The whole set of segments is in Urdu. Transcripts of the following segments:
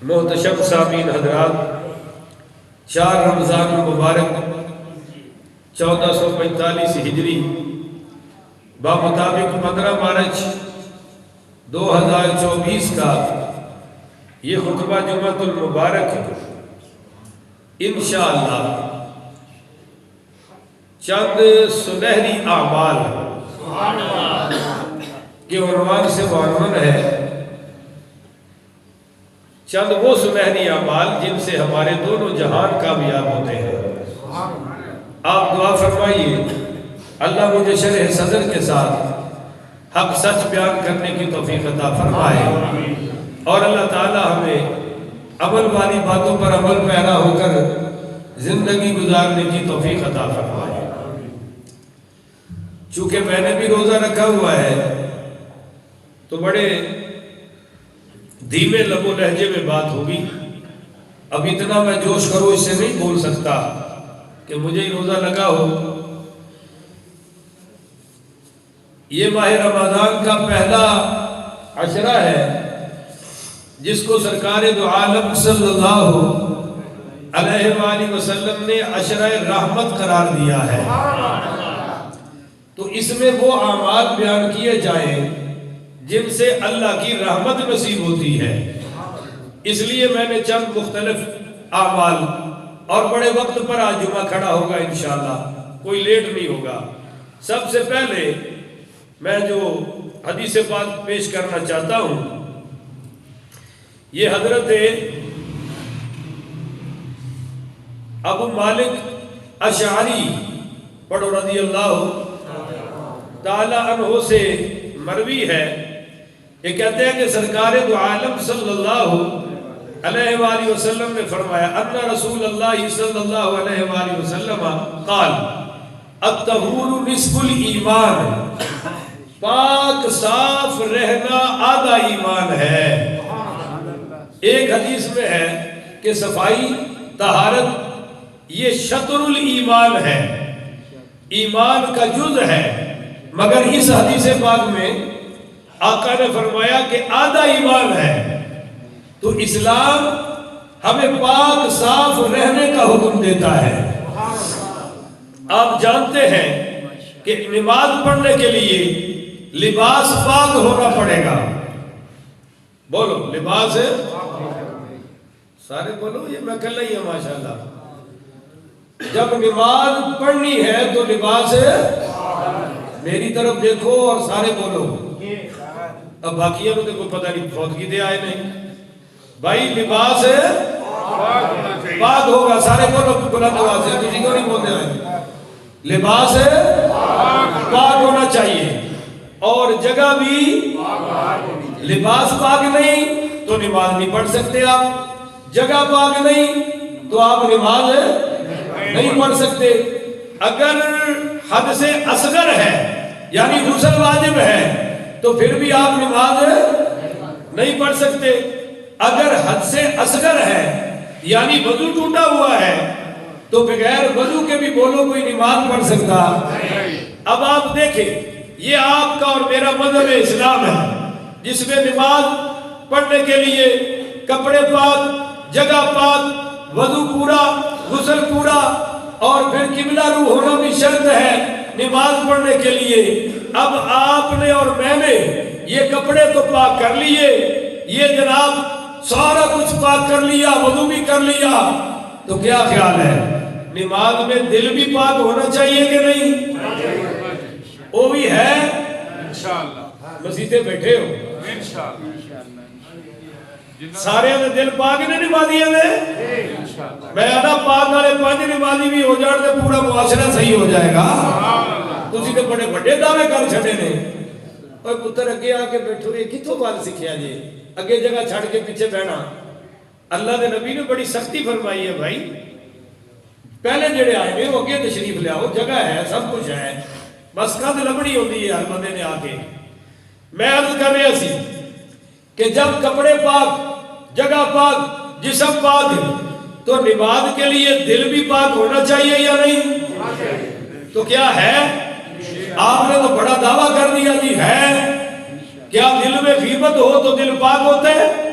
محتشم سامعین حضرات، شہر رمضان المبارک 1445 ہجری بمطابق 15 مارچ 2024 کا یہ خطبہ جمعۃ المبارک انشاءاللہ چند سنہری اعمال کے عنوان سے عنوان ہے، چند وہ سنہری اعمال جن سے ہمارے دونوں جہان کامیاب ہوتے ہیں۔ آپ دعا فرمائیے اللہ مجھے شرح صدر کے ساتھ حق سچ بیان کرنے کی توفیق عطا فرمائے، اور اللہ تعالی ہمیں عمل والی باتوں پر عمل پیرا ہو کر زندگی گزارنے کی توفیق عطا فرمائے۔ چونکہ میں نے بھی روزہ رکھا ہوا ہے تو بڑے دھیمے لب و لہجے میں بات ہوگی۔ اب اتنا میں جوش کروں اس سے نہیں بول سکتا کہ مجھے ہی روزہ لگا ہو۔ یہ ماہ رمضان کا پہلا عشرہ ہے جس کو سرکار دو عالم صلی اللہ علیہ وآلہ وسلم نے عشرہ رحمت قرار دیا ہے، تو اس میں وہ اعمال بیان کیے جائیں جن سے اللہ کی رحمت نصیب ہوتی ہے۔ اس لیے میں نے چند مختلف اعمال، اور بڑے وقت پر آج جمعہ کھڑا ہوگا انشاءاللہ، کوئی لیٹ نہیں ہوگا۔ سب سے پہلے میں جو حدیث پاک پیش کرنا چاہتا ہوں، یہ حضرت ابو مالک اشعری پڑھو رضی اللہ تعالی عنہ سے مروی ہے، یہ کہتے ہیں کہ سرکار دو عالم صلی اللہ علیہ وآلہ وسلم نے فرمایا ان رسول اللہ صلی اللہ علیہ وآلہ وسلم قال الطہور نصف الایمان، پاک صاف رہنا آدھا ایمان ہے۔ ایک حدیث میں ہے کہ صفائی طہارت یہ شطر الایمان ہے، ایمان کا جز ہے، مگر اس حدیث پاک میں آقا نے فرمایا کہ آدھا ایمان ہے۔ تو اسلام ہمیں پاک صاف رہنے کا حکم دیتا ہے۔ آپ جانتے ہیں کہ نماز پڑھنے کے لیے لباس پاک ہونا پڑے گا۔ بولو لباس ہے، سارے بولو، یہ میں کل ہی ہے ماشاءاللہ۔ جب نماز پڑھنی ہے تو لباس ہے، میری طرف دیکھو اور سارے بولو۔ اب باقیہ کو دیکھو پتہ نہیں فوتگی دے آئے نہیں۔ بھائی لباس ہے پاک ہوگا، سارے بولو بلند آواز سے، کسی کو نہیں بولتے آئے۔ لباس ہے پاک ہونا چاہیے، اور جگہ بھی لباس پاک نہیں تو نماز نہیں پڑھ سکتے آپ، جگہ پاک نہیں تو آپ نماز نہیں پڑھ سکتے۔ اگر حد سے اصغر ہے یعنی غسل واجب ہے تو پھر بھی آپ نماز نہیں پڑھ سکتے۔ اگر حد سے اصغر ہے یعنی وضو ٹوٹا ہوا ہے تو بغیر وضو کے بھی بولو کوئی نماز پڑھ سکتا۔ اب آپ دیکھیں، یہ آپ کا اور میرا مذہب اسلام ہے جس میں نماز پڑھنے کے لیے کپڑے پاک، جگہ پاک، وضو پورا، غسل پورا، اور پھر قبلہ رو ہونا بھی شرط ہے نماز پڑھنے کے لیے۔ اب آپ نے اور میں نے یہ کپڑے تو پاک کر لیے، یہ جناب سارا کچھ پاک کر لیا، وضو بھی کر لیا، تو کیا خیال ہے نماز میں دل بھی پاک ہونا چاہیے کہ نہیں؟ وہ بھی ہے انشاءاللہ۔ مسیحے بیٹھے ہو سارے نے دل پاک نے نمازی نے، میں آنا پاک والے 5 نمازی بھی ہو جان تو پورا معاشرہ صحیح ہو جائے گا۔ تسی تو بڑے بڑے دعوے کر چھڑے نے۔ اور پتر اگے آ کے بیٹھو، یہ کتوں بات سکھیا جی؟ اگے جگہ چھڑ کے پیچھے بہنا۔ اللہ دے نبی نے بڑی سختی فرمائی ہے بھائی، پہلے جڑے آئے ہیں وہ اگے تشریف لے آؤ، جگہ ہے، سب کچھ ہے، بس کد لبڑی ہوتی ہے ہر بندے نے آ کے۔ میں عرض کر رہا سی کہ جب کپڑے پاک، جگہ پاک، جسم پاک، تو نماز کے لیے دل بھی پاک ہونا چاہیے یا نہیں؟ تو کیا ہے؟ آپ نے تو بڑا دعویٰ کر دیا جی ہے، کیا دل میں غیبت ہو تو دل پاک ہوتا ہے؟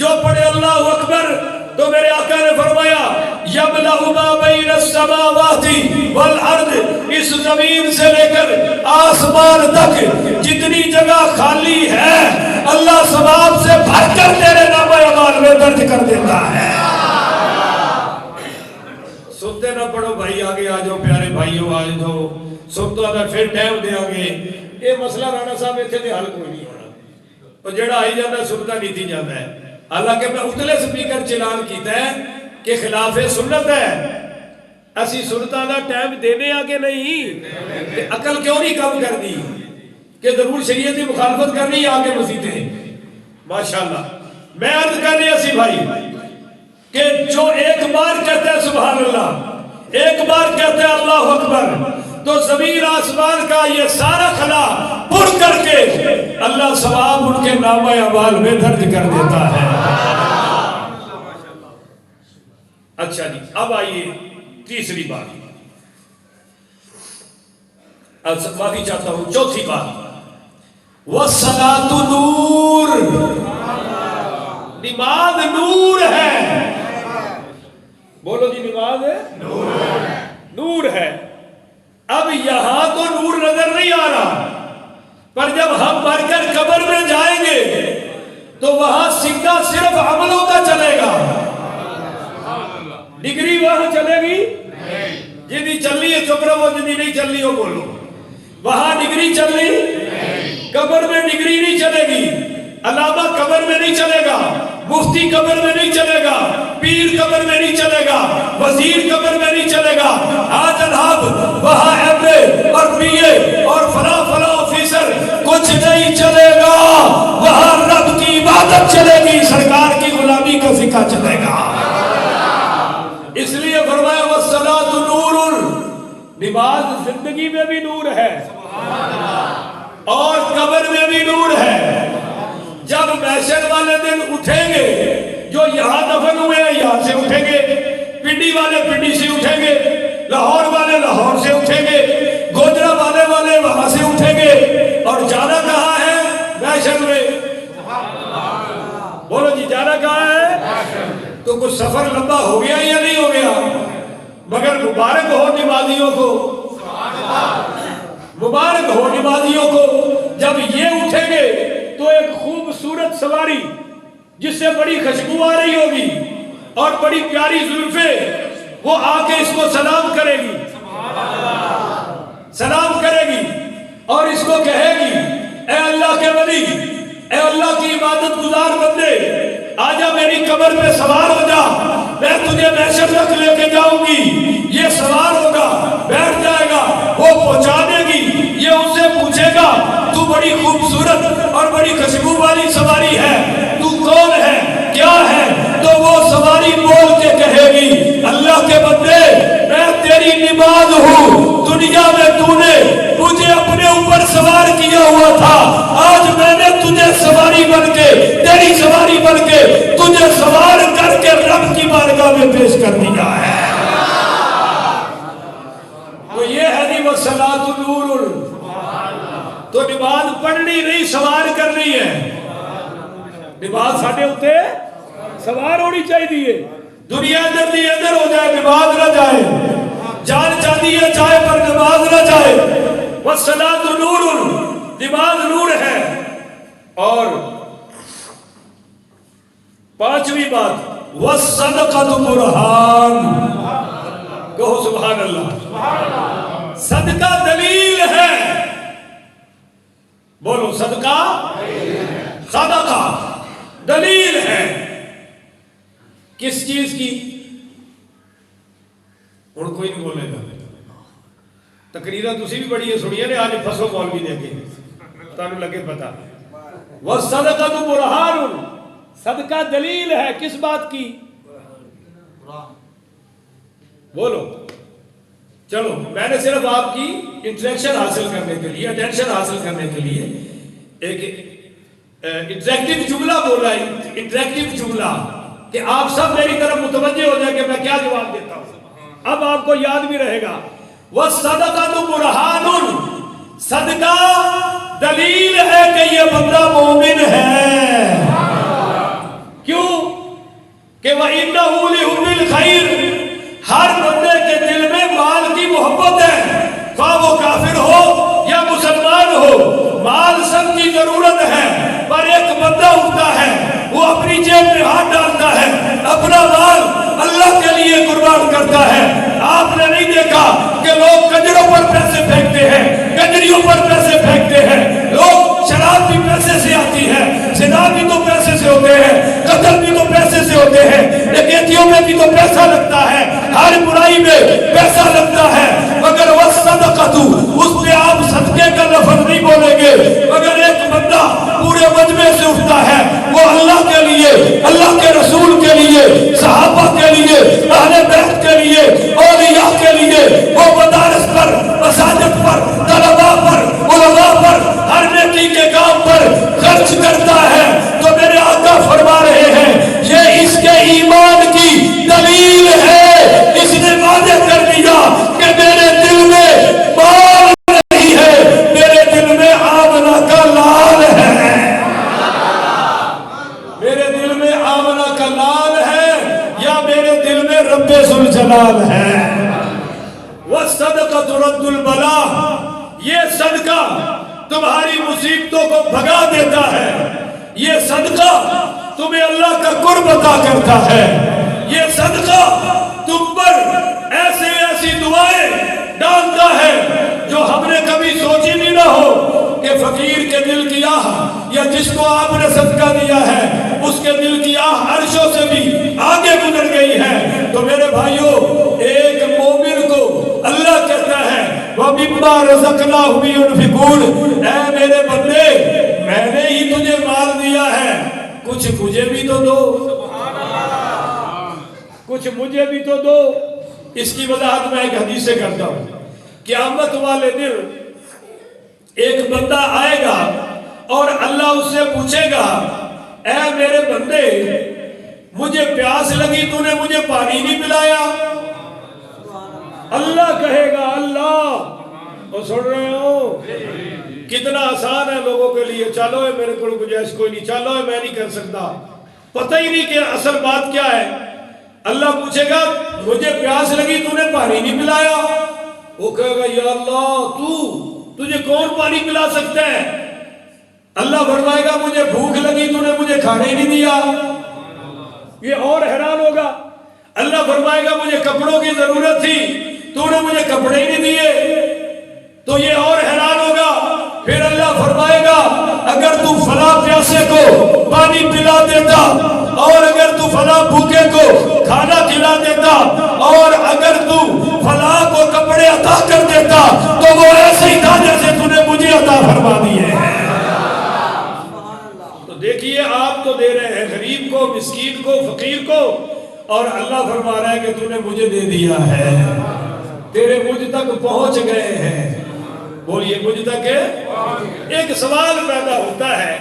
جو پڑھے اللہ اکبر تو میرے آقا نے فرمایا یملأ ما بین السماوات والارض، اس زمین سے لے کر آسمان تک جتنی جگہ خالی ہے اللہ ثواب سے بھر کر تیرے نامہ اعمال میں درج کر دیتا ہے۔ سنتے نہ پڑھو بھائی، آگے آ جاؤ پیارے بھائیوں، آ جاؤ سنتو اگر پھر ٹائم دیا گے یہ مسئلہ رانا صاحب اتنے دے حل کوئی نہیں ہونا، اور جڑا آئی جانا سنتا نہیں تھی جانا ہے۔ حالانکہ میں اتلے سپیکر چلان کیتا ہے کہ خلاف سنت ہے، اسی سنتا دا ٹائم دینے آگے نہیں، کہ عقل کیوں نہیں کم کر دی کہ ضرور شریعت کی مخالفت کرنی آگے مسیطیں۔ ماشاءاللہ میں عرض کرنے اسی بھائی کہ جو ایک بار کہتے ہیں سبحان اللہ، ایک بار کہتے ہیں اللہ اکبر، تو زمین آسمان کا یہ سارا خلا پر کر کے اللہ ثواب ان کے نامہ اعمال میں درج کر دیتا ہے۔ اچھا جی، اب آئیے تیسری بات، معافی چاہتا ہوں، چوتھی بات، وَالصَّلَاةُ نور، نماز نور ہے۔ بولو جی، نماز نور ہے۔ اب یہاں تو نور نظر نہیں آ رہا، پر جب ہم مر کر قبر میں جائیں گے تو وہاں سکہ صرف عملوں کا چلے گا، ڈگری وہاں چلے گی جنی چلنی ہے چپ رہو، جنی نہیں چلنی ہو بولو، وہاں ڈگری چلنی، قبر میں ڈگری نہیں چلے گی، علامہ قبر میں نہیں چلے گا، مفتی قبر میں نہیں چلے گا، پیر قبر میں نہیں چلے گا، وزیر قبر میں نہیں چلے گا، ہاں جناب وہاں ایم اے اور پی اے اور فلاں فلاں آفیسر کچھ نہیں چلے گا، وہاں رب کی عبادت چلے گی، سرکار کی غلامی کا سکہ چلے گا۔ اس لیے فرمایا وَالصَّلَاةُ نُورٌ، نماز زندگی میں بھی نور ہے اور قبر میں بھی نور ہے۔ جب محشر والے دن اٹھیں گے، جو یہاں دفن ہوئے ہیں یہاں سے اٹھیں گے، پنڈی والے پنڈی سے اٹھیں گے، لاہور والے لاہور سے اٹھیں گے، گوجرا والے وہاں سے اٹھیں گے، اور جانا کہاں ہے؟ محشر میں۔ بولو جی، جانا کہاں ہے؟ تو کچھ سفر لمبا ہو گیا یا نہیں ہو گیا؟ مگر مبارک ہو نمازیوں کو، مبارک ہو نمازیوں کو، جب یہ اٹھیں گے تو ایک خوبصورت سواری جس سے بڑی خوشبو آ رہی ہوگی اور بڑی پیاری زلفیں، وہ آ کے اس کو سلام کرے گی، سلام کرے گی اور اس کو کہے گی اے اللہ کے ولی، اے اللہ کی عبادت گزار بندے، آجا میری قبر پہ سوار ہو جا، میں تجھے محشر تک لے کے جاؤں گی۔ یہ سوار ہوگا، بیٹھ جائے گا، وہ پہنچا دے گی، یہ اس سے پوچھے گا تو بڑی خوبصورت اور بڑی خوشبو والی سواری ہے، تو کون ہے، کیا ہے؟ تو وہ سواری بول کے کہے گی اللہ کے بندے، میں تیری نماز ہوں، دنیا میں تو نے مجھے اپنے اوپر سوار کیا ہوا تھا، آج میں نے تجھے سواری بن کے، تیری سواری بن کے تجھے سوار کر کے رب کی بارگاہ میں پیش کر دیا ہے۔ تو یہ ہے نہیں وَالصَّلَاةُ نُورٌ، تو نماز پڑھنی نہیں سوار کرنی ہے، نماز ساڑھے ہوتے سوار ہونی چاہیے، دنیا ادھر دی ادھر ہو جائے نماز نہ جائے، جان چاندی ہے چاہے پر نماز نہ جائے۔ وَالصَّلَاةُ نُورٌ، نماز نور ہے۔ اور پانچویں بات، وَالصَّدْقَةُ بُرْہَانٌ، کہو سبحان اللہ، صدقہ دلیل ہے، بولو صدقہ، صدقہ دلیل ہے، کس چیز کی؟ اور کوئی نہیں بولے گا، تقریرہ تسی بھی بڑی ہے سنیے نے، آج پھسو مولوی دے کے تانوں لگے پتا۔ وَالصَّدْقَةُ بُرْہَانٌ، صدقہ دلیل ہے، کس بات کی؟ بولو، چلو میں نے صرف آپ کی انٹریکشن حاصل کرنے کے لیے، اٹینشن حاصل کرنے کے لیے ایک انٹریکٹیو جملہ بولا ہے، انٹریکٹیو جملہ، کہ آپ سب میری طرف متوجہ ہو جائیں کہ میں کیا جواب دیتا ہوں، اب آپ کو یاد بھی رہے گا۔ وَالصَّدَقَةُ بُرْہَانٌ، صدقہ دلیل ہے کہ یہ بندہ مومن ہے۔ کیوں؟ کہ وَإِنَّهُ لِحُبِّ الْخَيْرِ، ہر بندے کے دل میں مال کی محبت ہے، خواہ وہ کافر ہو یا مسلمان ہو، مال سب کی ضرورت ہے، پر ایک بندہ اٹھتا ہے وہ اپنی جیب میں ہاتھ ڈالتا ہے، اپنا مال اللہ کے لیے قربان کرتا ہے۔ آپ نے نہیں دیکھا کہ لوگ کنجروں پر پیسے پھینکتے ہیں، کنجریوں پر پیسے پھینکتے ہیں، لوگ شراب بھی پیسے سے آتی ہے، زنا بھی تو پیسے سے ہوتے ہیں، قتل بھی تو پیسے سے ہوتے ہیں، ڈکیتیوں میں بھی تو پیسہ لگتا ہے، ہر برائی میں پیسہ لگتا ہے، مگر وَالصَّدَقَةُ، اس پہ آپ صدقے کا لفظ نہیں بولیں گے، مگر ایک بندہ پورے مجمع سے اٹھتا ہے، وہ اللہ کے لیے، اللہ کے رسول کے لیے، صحابہ کے لیے، اہل بیت کے لیے، اولیاء کے لیے، وہ مدارس پر، مساجد پر، طلباء پر، علماء پر، ہر نیکی کے کام پر خرچ کرتا ہے، تو میرے آقا فرما رہے ہیں یہ اس کے ایمان کی دلیل ہے۔ اس نے وعدہ کر دیا کہ میرے دل میں مال نہیں ہے، میرے دل میں آمنہ کا لال ہے، میرے دل میں آمنہ کا لال ہے، یا میرے دل میں رب ذوالجلال ہے۔ وَالصَّدَقَةُ رَدُّ الْبَلَاءِ، یہ صدقہ تمہاری مصیبتوں کو بھگا دیتا ہے، یہ صدقہ تمہیں اللہ کا قرب عطا کرتا ہے، یہ صدقہ تم پر ایسی دعائیں ڈالتا ہے جو ہم نے کبھی سوچی بھی نہ ہو، کہ فقیر کے دل کی آہ، یا جس کو آپ نے صدقہ دیا ہے اس کے دل کی آہ عرشوں سے بھی آگے گزر گئی ہے۔ تو میرے بھائیوں، ایک مومن کو اللہ کہتا ہے وَمِمَّا رَزَقْنَاهُمْ يُنْفِقُونَ، اے میرے بندے میں نے ہی تجھے مال دیا ہے، کچھ مجھے بھی تو دو، کچھ مجھے بھی تو دو۔ اس کی وضاحت میں ایک حدیث سے کرتا ہوں۔ قیامت والے دن ایک بندہ آئے گا اور اللہ اس سے پوچھے گا اے میرے بندے مجھے پیاس لگی تو نے مجھے پانی نہیں پلایا؟ اللہ کہے گا اللہ، اور سن رہے ہو کتنا آسان ہے لوگوں کے لیے، چلو ہے میرے کو گنجائش کوئی نہیں، چلو ہے میں نہیں کر سکتا، پتہ ہی نہیں کہ اصل بات کیا ہے۔ اللہ پوچھے گا مجھے پیاس لگی تو نے پانی نہیں پلایا؟ وہ کہے گا یا اللہ تجھے کون پانی پلا سکتا ہے؟ اللہ فرمائے گا مجھے بھوک لگی تو نے مجھے کھانے ہی نہیں دیا۔ یہ اور حیران ہوگا۔ اللہ فرمائے گا مجھے کپڑوں کی ضرورت تھی تو نے مجھے کپڑے ہی نہیں دیے، تو یہ اور حیران ہوگا۔ پھر اللہ فرمائے گا اگر تو فلاں پیاسے کو پانی پلا دیتا، اور اگر تو فلاں بھوکے کو کھانا کھلا دیتا، اور اگر تو فلاں کو کپڑے عطا کر دیتا، تو وہ ایسے ہی تھا جیسے تو نے مجھے عطا فرما دیے ہیں۔ تو دیکھیے آپ تو دے رہے ہیں غریب کو، مسکین کو، فقیر کو، اور اللہ فرما رہا ہے کہ تو نے مجھے دے دیا ہے، تیرے مجھ تک پہنچ گئے ہیں۔ بولیے مجھ تک ہے۔ ایک سوال پیدا ہوتا ہے،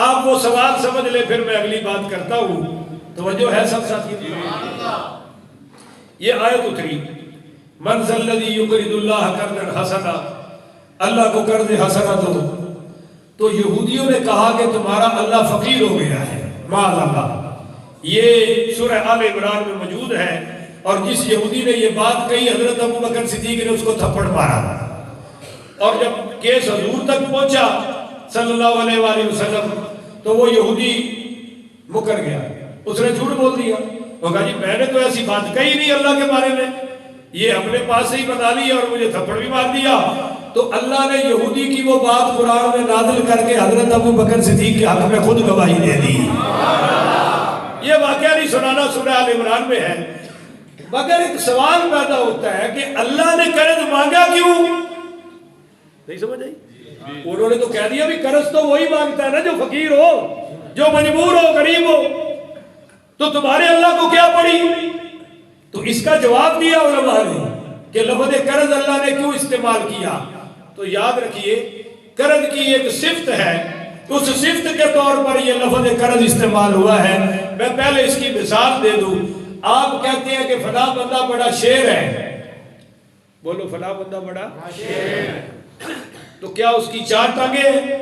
آپ وہ سوال سمجھ لے پھر میں اگلی بات کرتا ہوں۔ توجہ ہے سب ساتھی؟ یہ آیت اتری من ذا الذی یقرض اللہ قرضا حسنا، اللہ کو قرض حسنا دو۔ تو یہودیوں نے کہا کہ تمہارا اللہ فقیر ہو گیا ہے، معاذ اللہ۔ یہ سورہ آل عمران میں موجود ہے، اور جس یہودی نے یہ بات کہی حضرت ابوبکر صدیق نے اس کو تھپڑ مارا، اور جب کیس حضور تک پہنچا صلی اللہ علیہ وآلہ وسلم تو وہ یہودی مکر گیا، اس نے جھوٹ بول دیا، وہ کہا جی میں نے تو ایسی بات کہی نہیں اللہ کے بارے میں، یہ اپنے پاس سے ہی بتا لیا اور مجھے تھپڑ بھی مار دیا۔ تو اللہ نے یہودی کی وہ بات قرآن میں نازل کر کے حضرت ابوبکر صدیق کے حق میں خود گواہی دے دی۔ یہ واقعہ نہیں سنانا، سورہ آل عمران میں ہے، مگر ایک سوال پیدا ہوتا ہے کہ اللہ نے قرض مانگا کیوں؟ نہیں سمجھ آئی؟ انہوں نے تو کہہ دیا بھی قرض تو وہی مانگتا ہے نا جو فقیر ہو، جو مجبور ہو، غریب ہو، تو تمہارے اللہ کو کیا پڑی؟ تو اس کا جواب دیا علماء نے کہ لفظ قرض اللہ نے کیوں استعمال کیا۔ تو یاد رکھیے قرض کی ایک صفت ہے، اس صفت کے طور پر یہ لفظ قرض استعمال ہوا ہے۔ میں پہلے اس کی مثال دے دوں۔ آپ کہتے ہیں کہ فلاں بندہ بڑا شیر ہے، بولو فلاں بندہ بڑا شیر ہے، تو کیا اس کی 4 ٹانگیں ہیں؟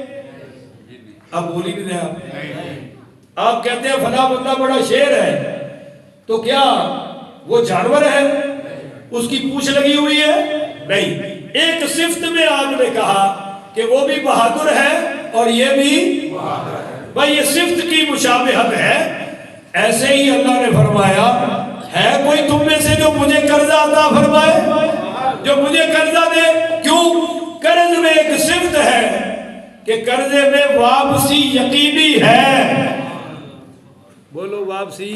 آپ بولی نہیں رہے آپ کہتے ہیں فلاں بندہ بڑا شیر ہے، تو کیا وہ جانور ہے؟ اس کی پوچھ لگی ہوئی ہے؟ نہیں. ایک صفت میں آپ نے کہا کہ وہ بھی بہادر ہے اور یہ بھی بہادر ہے. بھائی یہ صفت کی مشابہت ہے. ایسے ہی اللہ نے فرمایا ہے کوئی تم میں سے جو مجھے قرضہ عطا فرمائے، جو مجھے قرضہ دے. کیوں؟ قرض میں ایک صفت ہے کہ قرضے میں واپسی یقینی ہے. بولو واپسی.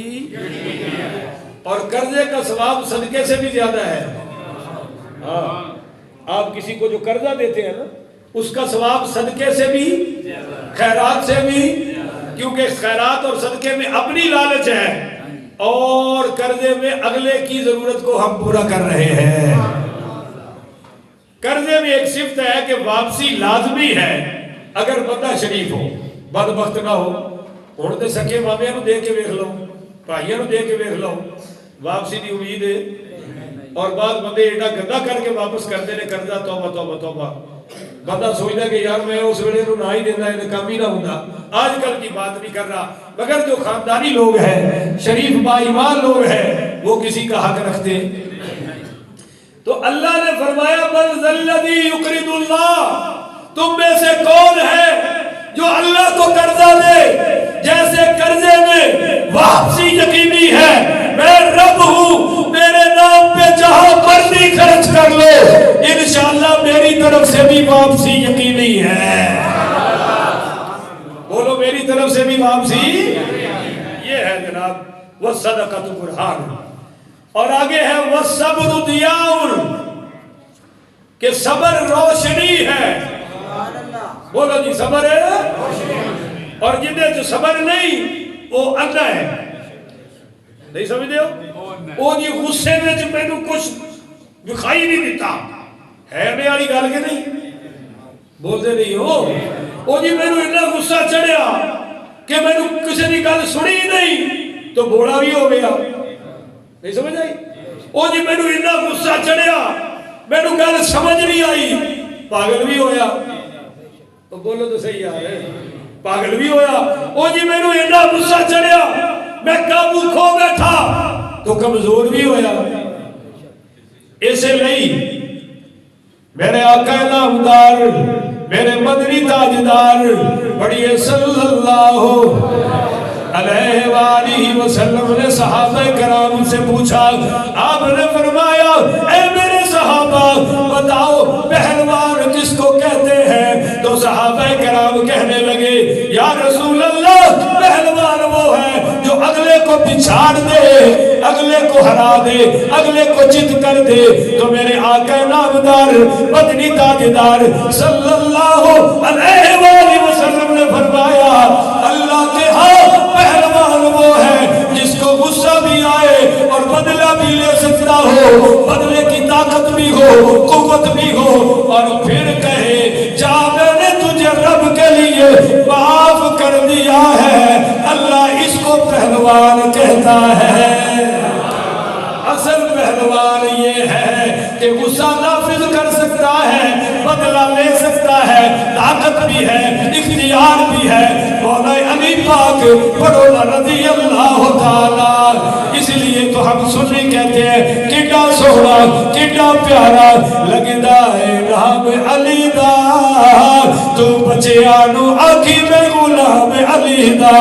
اور قرضے کا ثواب صدقے سے بھی زیادہ ہے. ہاں آپ کسی کو جو قرضہ دیتے ہیں نا اس کا ثواب صدقے سے بھی، خیرات سے بھی، کیونکہ خیرات اور صدقے میں اپنی لالچ ہے اور قرضے میں اگلے کی ضرورت کو ہم پورا کر رہے ہیں. قرضے میں ایک صفت ہے کہ واپسی لازمی ہے اگر بندہ شریف ہو، بدبخت نہ ہو. ہن تے سکے مامے نو دے کے ویکھ لو، بھائیاں نو دے کے ویکھ لو، واپسی دی امید ہے. اور بعض بندے ایڈا گندا کر کے واپس کرتے نے قرضہ. توبہ توبہ توبہ. بندہ سوچتا ہے کہ یار میں اس ویلے نو نہ ہی دینا ہے کام ہی نہ ہوتا. آج کل کی بات نہیں کر رہا، مگر جو خاندانی لوگ ہیں، شریف با ایمان لوگ ہیں، وہ کسی کا حق رکھتے. تو اللہ نے فرمایا من ذا الذی یقرض اللہ، تم میں سے کون ہے جو اللہ کو قرضہ دے جیسے قرضے میں واپسی یقینی ہے. میں رب ہوں، میرے نام پہ جہاں مرضی خرچ کر لو، انشاءاللہ میری طرف سے بھی واپسی یقینی ہے. بولو میری طرف سے بھی واپسی. یہ ہے جناب والصدقۃ برہان. اور آگے ہے والصبر ضیاء، کہ صبر روشنی ہے. بولو جی صبر ہے. اور جنہیں جو صبر نہیں وہ اندھا ہے. نہیں سمجھتے ہو؟ وہ جی غصے میں جو میں نے کچھ دکھائی نہیں دیتا ہے میں والی گل کے نہیں بولتے نہیں ہو. وہ جی میں نے اتنا غصہ چڑھیا کہ میں نے کسی کی گل سنی نہیں تو بولا بھی ہو گیا. نہیں سمجھ آئی؟ وہ جی میں نے اتنا غصہ چڑھیا میں نے گل سمجھ نہیں آئی پاگل بھی ہویا. تو بولو تو صحیح یار ہے، پاگل بھی ہویا. وہ جی میں نے اتنا غصہ چڑھیا میں قابو کھو بیٹھا تو کمزور بھی ہویا. اسے نہیں میرے آقا نامدار میرے مدنی تاجدار پڑھیے صلی اللہ علیہ وآلہ وسلم نے صحابہ کرام سے پوچھا. آپ نے فرمایا اے میرے صحابہ بتاؤ پہلوان کس کو کہتے ہیں؟ تو صحابہ کرام کہنے لگے یا رسول اللہ پہلوان وہ ہے جو اگلے کو پچھاڑ دے، اگلے کو ہرا دے، اگلے کو چت کر دے. تو میرے آقا نامدار مدنی تاجدار صلی اللہ علیہ وآلہ وسلم نے فرمایا اللہ کے ہاں پہلوان وہ ہے جس کو غصہ بھی آئے اور بدلہ بھی لے سکتا ہو، بدلے کی طاقت بھی ہو، قوت بھی ہو، اور پھر کہے جا میں نے تجھے رب کے لیے معاف کر دیا ہے. اللہ اس کو پہلوان کہتا ہے. اصل پہلوان یہ ہے کہ غصہ نافذ کر سکتا ہے، بدلہ لے سکتا ہے، طاقت بھی ہے، اختیار بھی ہے. مولا علی پاک پڑھو رضی اللہ تعالی. اس لیے تو ہم سنی کہتے ہیں کڈا سونا کڈا پیارا لگدا ہے نام علی دا، تو بچیاں نو آکھی میں غلام علی دا.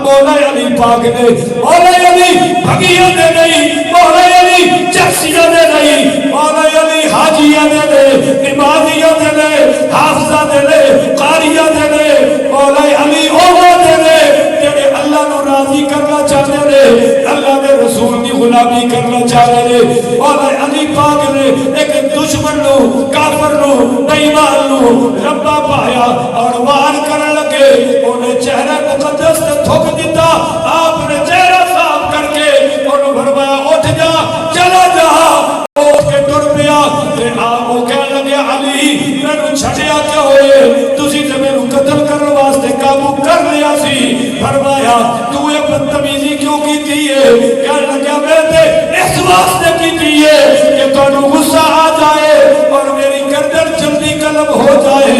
مولا علی پاک نے مولا علی بھگیاں دے نہیں، مولا علی چرسیاں دے نہیں، مولا علی حاجیاں دے نہیں، نمازیاں دے نہیں، حافظاں دے نہیں، قاریاں دے نہیں. مولا علی اوہ دے نہیں جڑے اللہ نو راضی کرنا چاہتے ہیں، اللہ کے رسول کی غلامی کرنا چاہتے ہیں. مولا علی پاک نے ایک دشمن نو، کافر نو، بے ایمان نو لمبا پایا اور وار کرنے لگے. انہیں چہرہ مقدس تے تھوک دیتا. آپ نے چہرہ صاف کر کے انہوں فرمایا اٹھ جا چلا جا. اٹھ کے ٹر پیا. آپ کو کہنے لگے علی میں نے چھٹیا کیا ہوئے تسی تے میں نے قتل کرنے واسطے قابو کر لیا سی. فرمایا تو یہ بدتمیزی کیوں کی تھی ہے؟ کہنے لگا میں تے اس واسطے کی تھی ہے کہ تو غصہ آ جائے اور میری گردن جلدی قلم ہو جائے.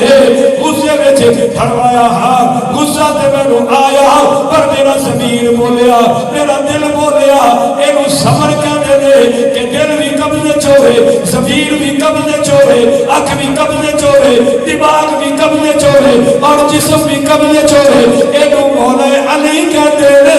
غصے میں فرمایا ہاں غصہ تے مینوں آیا پر میرا ضمیر بولیا میرا دل بولیا اینو صبر کہندے نے کہ دل بھی قبضے چ ہوے ضمیر بھی قبضے چ ہوے اکھ بھی قبضے چ ہوے دماغ بھی قبضے چ ہوے اور جسم بھی قبضے چ ہوے اینو مولا علی کہندے نے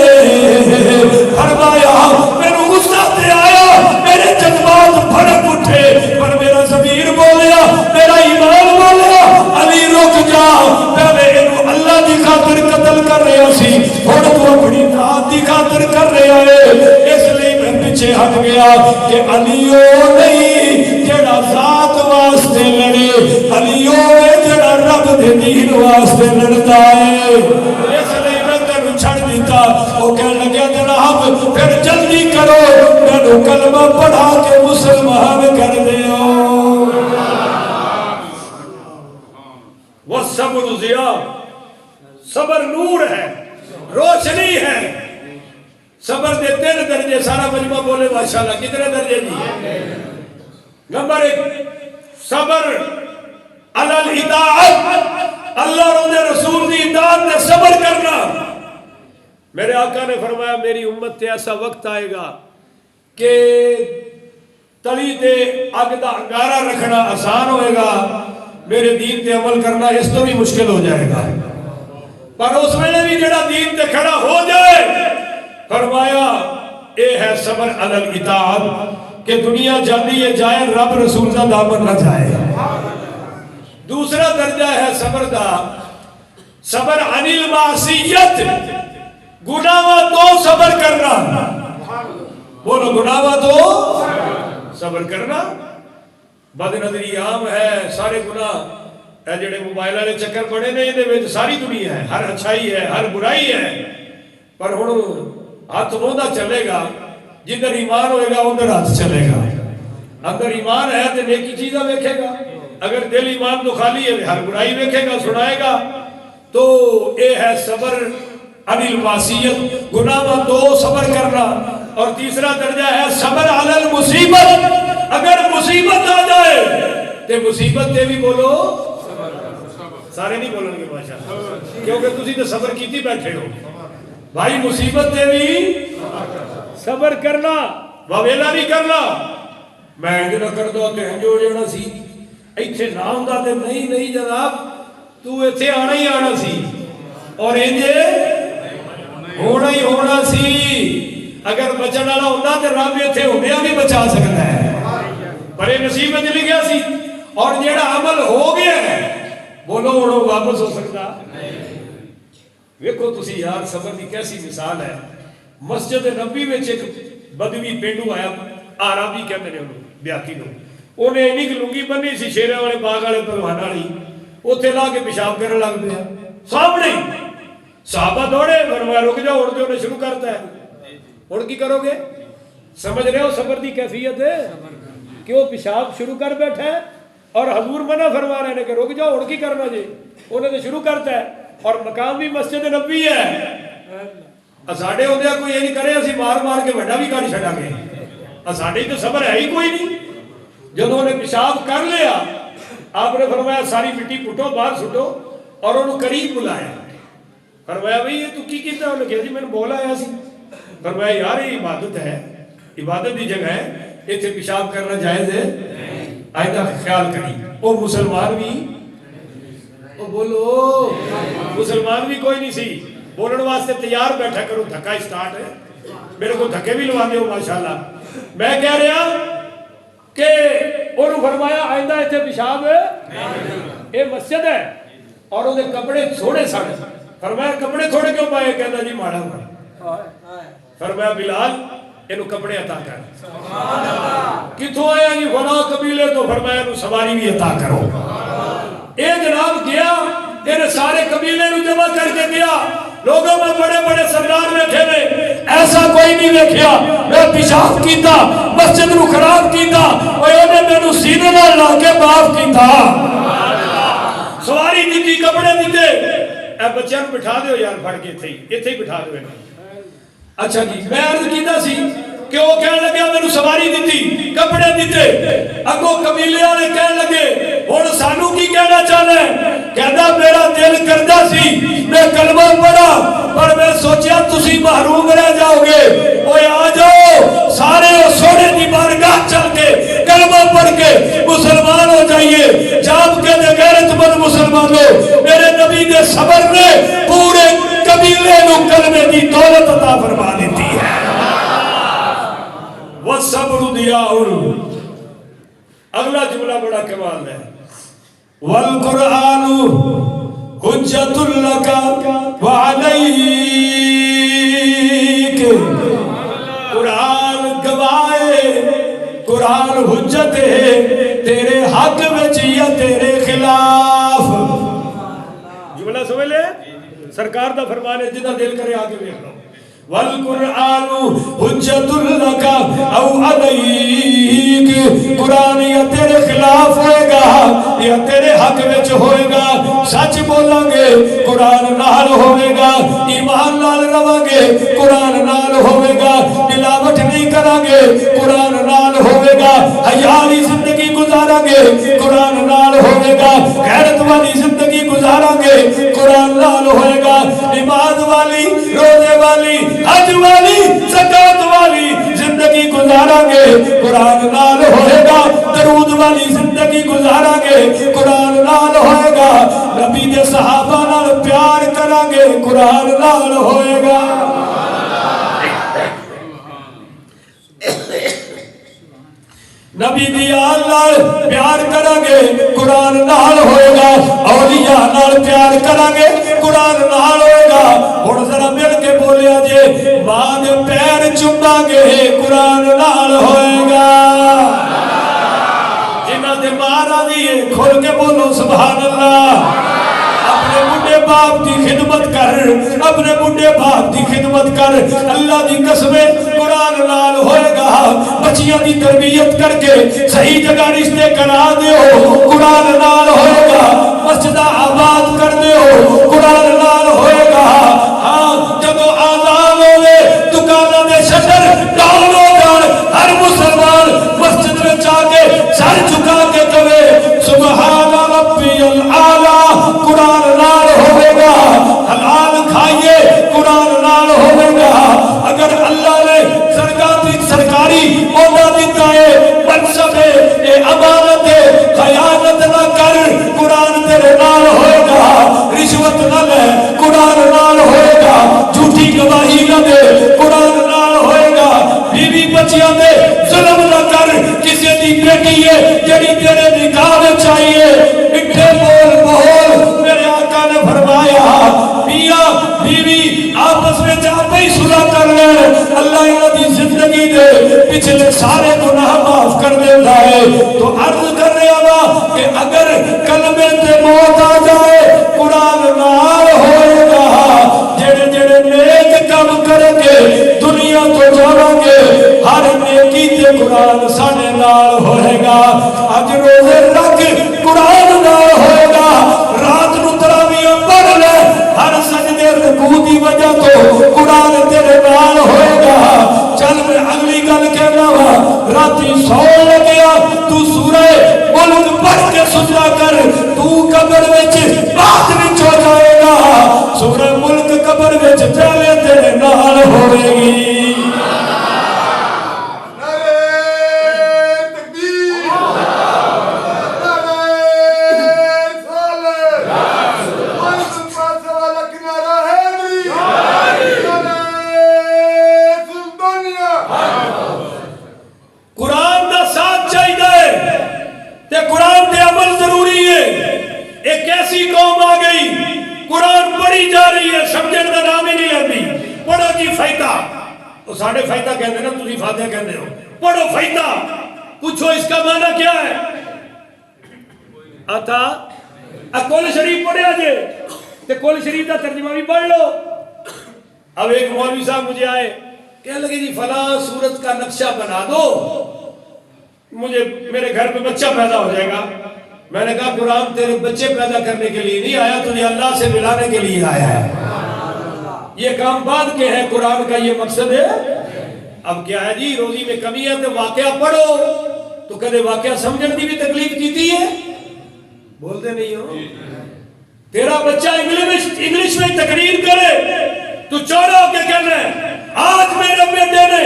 فرمایا مینوں غصہ تے آیا میرے جذبات بھڑک اٹھے پر میرا ضمیر بولیا میرا ایمان بولیا علی رک جا پہلے اینو اللہ دی خاطر قتل کر رہا سی ہن تو اپنی ذات دی خاطر کر رہا ہے اس لیے میں پیچھے ہٹ گیا کہ علی او نہیں جڑا ذات واسطے لڑے علی او ہے جڑا رب دے دین واسطے لڑدا ہے اس لیے میں تینوں چھڑ دیتا او کہن لگا جناب پھر جلدی کرو مینوں کلمہ پڑھا کے مسلمان کر دیو وہ صبر ضیاء صبر نور ہے روشنی ہے صبر دے 3 درجے سارا مجمع بولے ماشاءاللہ کتنے درجے دی نمبر 1 صبر علی الاطاعت اللہ اور رسول دی اطاعت میں صبر کرنا میرے آقا نے فرمایا میری امت تے ایسا وقت آئے گا کہ تلی تے اگ دا انگارہ رکھنا آسان ہوئے گا میرے دین تے عمل کرنا اس تو بھی مشکل ہو جائے گا پر اس میں بھی جڑا دین تے کھڑا ہو جائے فرمایا اے ہے صبر علی الاطاعت کہ دنیا جاتی ہے جائے رب رسول کا دامن نہ جائے دوسرا درجہ ہے صبر دا صبر عن المعصیت گناہوں تو صبر کرنا بولو گناہوں تو صبر کرنا بد نظری عام ہے سارے گناہ اے جڑے موبائل والے چکر پڑے نے یہ وچ ساری دنیا ہے ہر اچھائی ہے ہر برائی ہے پر ہن ہاتھ بوندا چلے گا جدھر ایمان ہوئے گا ادھر ہاتھ چلے گا اندر ایمان ہے تو نیکی چیزاں دیکھے گا اگر دل ایمان تو خالی ہے ہر برائی دیکھے گا سنائے گا تو یہ ہے صبر عن المعصیت گناہ تو صبر کرنا اور تیسرا درجہ ہے صبر علی المصیبت اگر مصیبت آ جائے تو مصیبت تے بھی بولو سارے نہیں بولن گے ماشاءاللہ کیونکہ تسی تو صبر کیتی بیٹھے ہو بھائی مصیبت تے بھی صبر کرنا واویلا نہیں کرنا میں انج نہ کر دو تے انج ہو جانا سی ایتھے نہ ہوندا تے نہیں جناب تو ایتھے آنا ہی آنا سی اور انج ہونا ہی ہونا سی اگر بچن والا ہوندا تے رب ایتھے ہوندیاں بھی بچا سکتا ہے پر یہ نصیب وچ لکھیا سی اور جیڑا عمل ہو گیا ہے بولو ہن واپس ہو سکتا ویکھو تسی یار صبر دی کیسی مثال ہے مسجد نبی وچ ایک بدوی پینڈو آیا عربی کہندے نے انہوں دیہاتی نوں اونے اینی لنگی بنی سی شیراں والے باغ والے پہلوان والی اوتھے لا کے پیشاب کرن لگ پیا سامنے صحابہ دوڑے فرمایا رک جاؤ اڑ کے شروع کرتا ہے اڑ کی کرو گے سمجھ رہے ہو صبر دی کیفیت ہے کہ وہ پیشاب شروع کر بیٹھا ہے اور حضور منع فرما رہے ہیں کہ رک جاؤ اڑ کی کرنا جی انہیں تو شروع کرتا ہے اور مقام بھی مسجد نبی ہے ساڈے ہوندے کوئی یہ نہیں کرے اسی مار کے بڑا بھی کر چھڑا گے ساڈے تو صبر ہے ہی کوئی نہیں جب انہیں پیشاب کر لیا آپ نے فرمایا ساری مٹی پٹو باہر سٹو اور انہوں قریب بلایا فرمایا بھئی یہ تو کی کیتا ہے انہوں نے کہا جی میں نے بولا آیا سی فرمایا یار یہ عبادت ہے عبادت دی جگہ ہے ایتھے پیشاب کرنا جائز ہے آئندہ خیال کری اور مسلمان بھی او بولو مسلمان بھی کوئی نہیں سی بولن واسطے تیار بیٹھا کرو دھکا اسٹارٹ ہے میرے کو دھکے بھی لوا دے ہو ماشاءاللہ میں کہہ رہا کہ انہوں فرمایا آئندہ ایتھے پیشاب ہے یہ مسجد ہے اور انہیں کپڑے تھوڑے ساڑے فرمایا کپڑے تھوڑے کیوں پائے کہتا جی ماڑا ہوا فرمایا بلال انہوں کپڑے عطا کر کتوں آیا جی فلاں قبیلے تو فرمایا انہوں سواری بھی عطا کرو اے جناب گیا انہیں سارے قبیلے نو جمع کر کے دیا لوگوں میں بڑے بڑے سردار بیٹھے نے ایسا کوئی نہیں دیکھیا میں پیشاب کیتا مسجد نو خراب کیتا اور انہیں میں نو سینے نہ لا کے معاف کیتا سواری دیتی کپڑے دیتے اے بچیاں بٹھا دیو یار پھڑ کے تھے ہی بٹھا دیو اچھا جی میں عرض کیتا سی کہ وہ کہنے لگے میں سواری دیتی کپڑے دیتے اگو قبیلے والے کہنے لگے ہن سانو کی کہنا چاہنا ہے کہندا میرا دل کردا سی میں کلمہ پڑھا پر میں سوچیا تسی محروم رہ جاؤ گے اوے آ جاؤ سارے سونے دی بارگاہ چل کے کلمہ پڑھ کے مسلمان ہو جائیے جاب کے دے غیرت مند مسلمانوں میرے نبی دے صبر نے پورے قبیلے نو کلمے دی دولت عطا فرما دیتی ہے وَالصَّبْرُ ضِيَاءٌ اگلا جملہ بڑا کمال ہے وَالْقُرْآنُ حُجَّةٌ لَكَ وَعَلَيْكَ قرآن گواہ قرآن حجت ہے تیرے حق وچ یا تیرے خلاف جملہ سمجھ لے سرکار دا فرمان ہے جنہ دل کرے آگے دیکھ لو والقرآن حجت لک او علیک قرآن یا تیرے خلاف ہوئے گا یا تیرے حق وچ ہوئے گا سچ بولاں گے قرآن نال ہوئے گا ایمان نال رواں گے قرآن نال ہوئے گا ملاوٹ نہیں کریں گے قرآن نال ہوئے گا حیا والی زندگی گزاراں گے قرآن نال ہوئے گا غیرت والی زندگی گزاراں گے قرآن نال ہوئے گا نماز والی روزے والی حج والی زکات والی زندگی گزاراں گے قرآن نال ہوئے گا درود والی زندگی گزاراں گے قرآن نال ہوئے گا نبی دے صحابہ نال پیار کریں گے قرآن نال ہوئے گا نبی دی آل نال پیار کریں گے قرآن نال ہوئے گا اولیاء نال پیار کریں گے قرآن نال ہوئے گا اور ذرا مل کے بولیا جے ماں دے پیر چوماں گے قرآن نال ہوئے گا جنہ دے ماں راضی ہے کھول کے بولو سبحان اللہ اپنے بڑے باپ دی خدمت کر اپنے بڑے باپ دی خدمت کر اللہ دی قسم قرآن نال ہوئے گا بچیاں دی تربیت کر کے صحیح جگہ رشتے کرا دیو قرآن نال ہوئے گا مسجدہ آباد کر دیو قرآن نال ہوئے گا ہاں جب آزان ہوئے دکانہ دے شٹر ڈاؤن ہو جان ہر مسلمان مسجد میں جا کے سر جھکا کے کہے سبحان ربی العالی قرآن نال ہوئے گا حلال کھائیے قرآن نال ہوئے گا اگر اللہ نے سرکاری عہدہ دیتا ہے منصب ہے اے امانت ہے خیانت نہ کر قرآن تیرے نال ہوئے گا رشوت نہ لے قرآن نال ہوئے گا جھوٹی گواہی نہ دے قرآن نال ہوئے گا بیوی بچیاں دے ظلم نہ کر کسی دی بیٹی ہے جڑی تیرے نکاح میں چاہیے مٹھے بول بہول میرے آقا نے فرمایا میاں بیوی آپس میں جاتے ہی صلح کر لیں اللہ انہوں دی زندگی دے پچھلے سارے گناہ معاف کر دیتا ہے تو عرض کر رہا ہوا کہ اگر کلمے تے موت آ جائے قرآن نال ہوئے گا جڑے جڑے نیک کام کریں گے دنیا تو جاؤں گے ہر نیکی تے قرآن سانے نال ہوئے گا اج روزے رکھ قرآن نال ہوئے گا رات نو تراویح پڑھ لے ہر سجدے رکوع دی وجہ تو قرآن تیرے نال ہوئے گا چل میں اگلی گل کہنا وا راتی سو لگیا تو سورہ ملک پڑھ کے سجدہ کر تو قبر وچ بعد وچ ہو جائے گا سورہ ملک قبر وچ پہلے تیرے نال ہوئے گی قوم آ گئی قرآن پڑھی جا رہی ہے سمجھن کا نام ہی نہیں لیندی پڑھو جی فائدہ وہ ساڑھے فائدہ کہتے ہیں نا تسی فاتحہ کہتے ہو پڑھو فائدہ پوچھو اس کا معنی کیا ہے آتا کل شریف پڑھے آجے تو کل شریف کا ترجمہ بھی پڑھ لو اب ایک مولوی صاحب مجھے آئے کہنے لگے جی فلاں سورت کا نقشہ بنا دو مجھے میرے گھر پہ بچہ پیدا ہو جائے گا میں نے کہا قرآن تیرے بچے پیدا کرنے کے لیے نہیں آیا تجھے اللہ سے ملانے کے لیے آیا ہے یہ کام بعد کے ہے قرآن کا یہ مقصد ہے اب کیا ہے جی روزی میں کمی ہے تو واقعہ پڑھو، تو کدے واقعہ سمجھن دی بھی تکلیف کیتی ہے؟ بولتے نہیں ہو؟ تیرا بچہ انگلش میں تقریر کرے تو چوڑا ہو کے کہنا ہے آج میرے بیٹے نے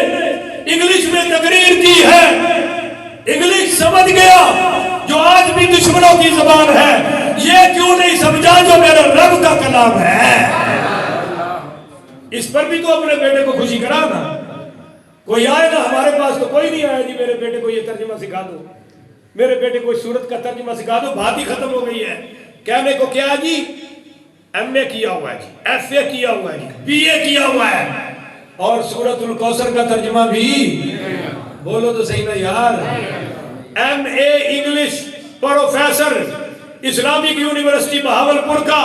انگلش میں تقریر کی ہے، انگلش سمجھ گیا جو آج بھی دشمنوں کی زبان ہے، یہ کیوں نہیں سمجھا جو میرے رب کا کلام ہے؟ اس پر بھی تو اپنے بیٹے کو خوشی کرا نا۔ کوئی آئے نا، ہمارے پاس تو کوئی نہیں آیا جی میرے بیٹے کو یہ ترجمہ سکھا دو، میرے بیٹے کو سورت کا ترجمہ سکھا دو، بات ہی ختم ہو گئی ہے۔ کہنے کو کیا جی ایم اے کیا ہوا ہے جی، ایف اے کیا ہوا ہے جی، بی اے کیا ہوا ہے، اور سورت الکوثر کا ترجمہ بھی بولو تو صحیح نا یار۔ M A English professor Islamic University Bahawalpur کا،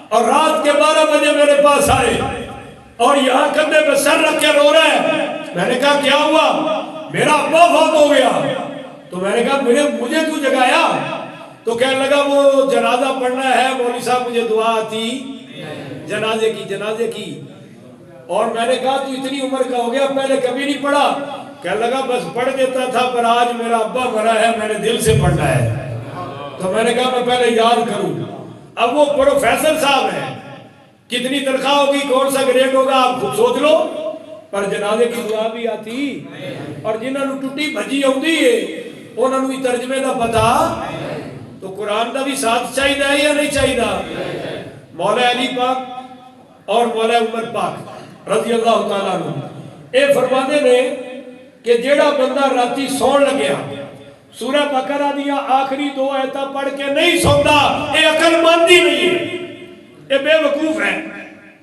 اور رات کے 12 بجے میرے پاس آئے اور یہاں کندھے پہ سر رکھ کے رو رہا ہے۔ میں نے کہا کیا ہوا؟ میرا ابا فوت ہو گیا۔ تو میں نے کہا مجھے کیوں جگایا؟ تو کہنے لگا وہ جنازہ پڑھنا ہے مولوی صاحب، مجھے دعا آتی جنازے کی۔ اور میں نے کہا تو اتنی عمر کا ہو گیا پہلے کبھی نہیں پڑھا؟ کہنے لگا بس پڑھ دیتا تھا پر آج میرا ابا مرا ہے، میں نے دل سے پڑھنا ہے۔ تو میں نے کہا میں پہلے یاد کروں۔ اب وہ پروفیسر صاحب ہیں، کتنی تنخواہ ہوگی، کون سا گریڈ ہوگا آپ خود سوچ لو، پر جنازے کی دعا بھی آتی۔ اور جنہوں نے ٹوٹی بھجی ہوتی ہے انہوں نے ترجمے کا پتا، تو قرآن کا بھی ساتھ چاہیے یا نہیں چاہیے؟ مولا علی پاک اور مولا عمر پاک رضی اللہ تعالیٰ عنہ اے فرماتے نے کہ جیڑا بندہ راتی سون لگیا سورہ بقرہ دیا آخری 2 آیتاں پڑھ کے نہیں سوندا، اے عقل مند ہی نہیں ہے، اے بے وقوف ہے،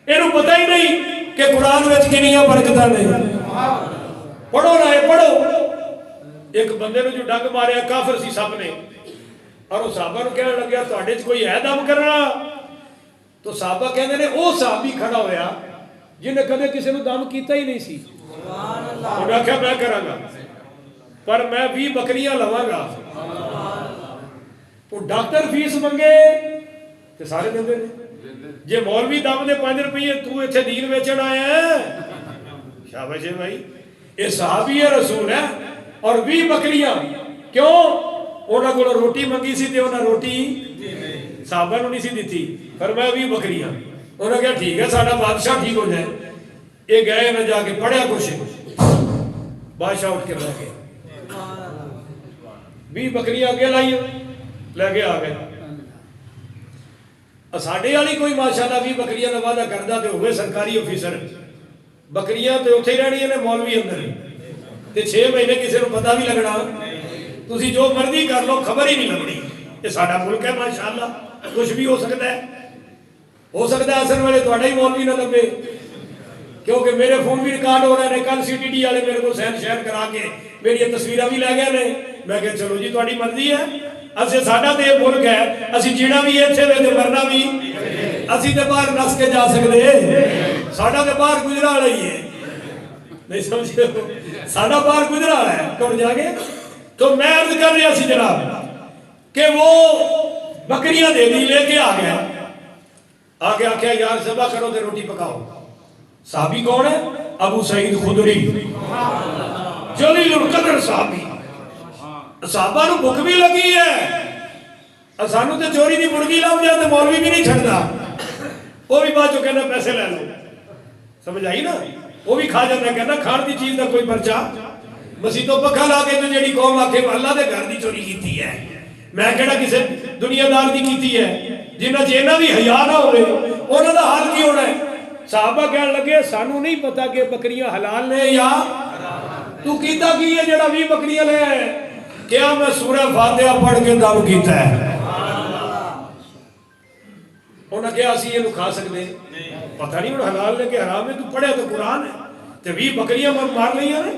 انہوں پتہ ہی نہیں کہ قرآن میں کنیاں برکتاں نہیں۔ پڑھو رہے پڑھو۔ ایک بندے نے جو ڈنگ ماریا کافر سی سب نے، اور وہ صحابہ نے کہنے لگیا تواڈے چ کوئی ہے دم کرنا؟ تو صحابہ کہندے نے او صحابی کھڑا ہویا جنہیں کدے کسی نے دم کیتا ہی نہیں سی۔ انہوں نے کہا میں کراں گا پر میں 20 بکریاں لواں گا۔ وہ ڈاکٹر فیس منگے تے سارے دیندے نے، جے مولوی دم دے 5 روپے تو ایتھے دین ویچن آیا ہے، شاباش ہے بھائی، یہ صحابی رسول ہے۔ اور 20 بکریاں کیوں؟ انہاں کو روٹی منگی سی تے انہاں روٹی صحابہ نوں نہیں سی دتی، فرمایا 20 بکریاں۔ انہوں نے کہا ٹھیک ہے ساڈا بادشاہ ٹھیک ہو جائے۔ یہ گئے نہ جا کے پڑھیا کچھ، بادشاہ اٹھ کے بیٹھ گئے، 20 بکریاں اگے لائی لے کے آ گئے۔ ساڈے والی کوئی ماشاءاللہ 20 بکریاں کا وعدہ کردا تے ہوئے سرکاری آفیسر، بکریاں تے اوتھے ہی رہنیاں نے مولوی اندر تے 6 مہینے کسی نوں پتہ بھی لگنا، تسی جو مرضی کر لو خبر ہی نہیں لگنی۔ یہ ساڈا ملک ہے ماشاءاللہ، کچھ بھی ہو سکتا ہے اصل والے تہاڈا ہی مولوی نہ لبے، کیونکہ میرے فون بھی ریکارڈ ہو رہے ہیں۔ کل سی ٹی ڈی والے میرے کو سین شہر کرا کے میری تصویراں بھی لے گئے نے۔ میں کہ چلو جی تہاڈی مرضی ہے، اسی ساڈا تے ملک ہے، اسی جینا بھی ایتھے وے تے مرنا بھی، اسی تے باہر نس کے جا سکدے، ساڈا تے باہر گزرا والا ہی ہے، نہیں سمجھے ہو، ساڈا باہر گزرا والا ہے ٹر جا کے۔ تو میں عرض کر رہا سی جناب کہ وہ بکریاں دے دی لے کے آ گیا، آگے آکھیا یار ذبح کرو تے روٹی پکاؤ۔ صحابی کون ہے؟ ابو سعید خدری، جلیل القدر صحابی۔ صحابہ نو بھوک بھی لگی ہے، سانو تے چوری دی مرغی لب جائے تے مولوی بھی نہیں چھڑدا، وہ بھی بعد چو کہنا پیسے لے لو، سمجھ آئی نا؟ وہ بھی کھا جاتا ہے، کہنا کھان دی چیز دا کوئی پرچہ، مسیتوں پکھا لا کے تو جیڑی قوم آکھے اللہ دے گھر دی چوری کیتی ہے، میں کہنا کسے دنیا دار دی کیتی ہے، جنہاں جینا بھی حیا نہ ہوئے انہاں دا حال کی ہونا ہے؟ صحابہ کہنے لگے سانو نہیں پتا کہ بکریاں حلال نے یا تو کیتا کی ہے جڑا 20 بکریاں لے آئے؟ کیا میں سورہ فاتحہ پڑھ کے دم کیتا ہے؟ انہاں کہا اسی یہ کھا سکتے پتہ نہیں انہاں حلال نے کہ حرام ہے، تو پڑھے تو قرآن ہے، تے 20 بکریاں مار لیا نے،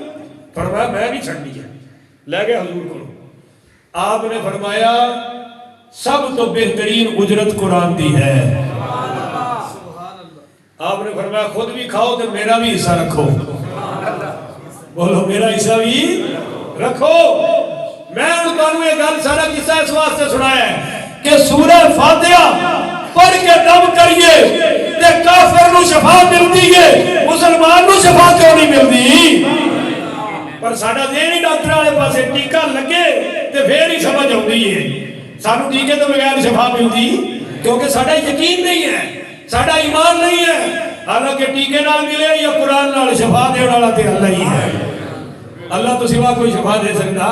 فرمایا میں بھی چھڑنی ہے، لے گئے حضور کو۔ آپ نے فرمایا سب تو بہترین اجرت قرآن دی ہے۔ آپ نے فرمایا خود بھی کھاؤ تو میرا بھی حصہ رکھو، بولو میرا حصہ بھی رکھو۔ میں انہوں یہ گل سارا قصہ اس واسطے سنایا ہے کہ سورہ فاتحہ پڑھ کے دم کریے تے کافر نو شفا ملتی ہے، مسلمان نو شفا کیوں نہیں ملتی؟ پر ساڈا ذہن ہی ڈاکٹر والے پاسے ٹیکا لگے تے پھر ہی سمجھ آتی ہے. سانو ٹیکے تو بغیر شفا ملتی کیونکہ ساڈا یقین نہیں ہے, ساڈا ایمان نہیں ہے. حالانکہ ٹیکے نال ملے یا قرآن نال شفا دے والا تے اللہ ہی ہے. اللہ تو سوا کوئی شفا دے سکتا.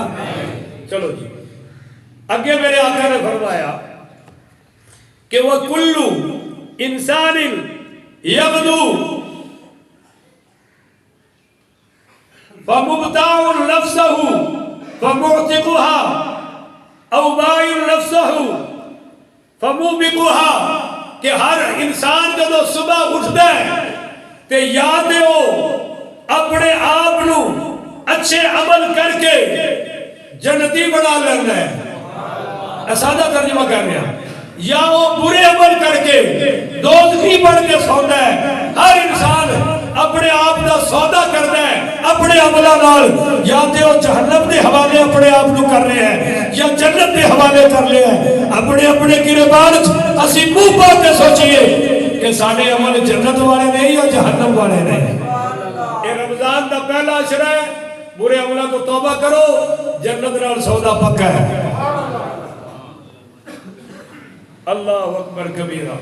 چلو جی اگے میرے آقا نے فرمایا کہ وہ کلو انسان یغدو فمبتاع نفسه فمعتقها او بائی نفسه فموبقها کہ ہر انسان جدو صبح اٹھتا ہے تے یاد ہو اپنے آپ نو اچھے عمل کر کے جنتی بنا لینا ہے. سادہ ترجمہ کر رہے ہیں, یا وہ برے عمل کر کے دوزخی بن کے سوتا ہے. ہر انسان اپنے آپ دا سودا کرتا ہے اپنے عملہ نال, یا تے وہ جہنم دے حوالے اپنے آپ نو کر رہے ہیں یا جنت دے حوالے کر رہے ہیں. اپنے اپنے گریبان اسی منہ پا کے سوچئے کہ سارے عمل جنت والے نہیں یا جہنم والے نہیں. یہ رمضان دا پہلا عشرہ ہے, برے عملہ کو توبہ کرو, جنت نال سودا پکا ہے. اللہ اکبر کبیرہ.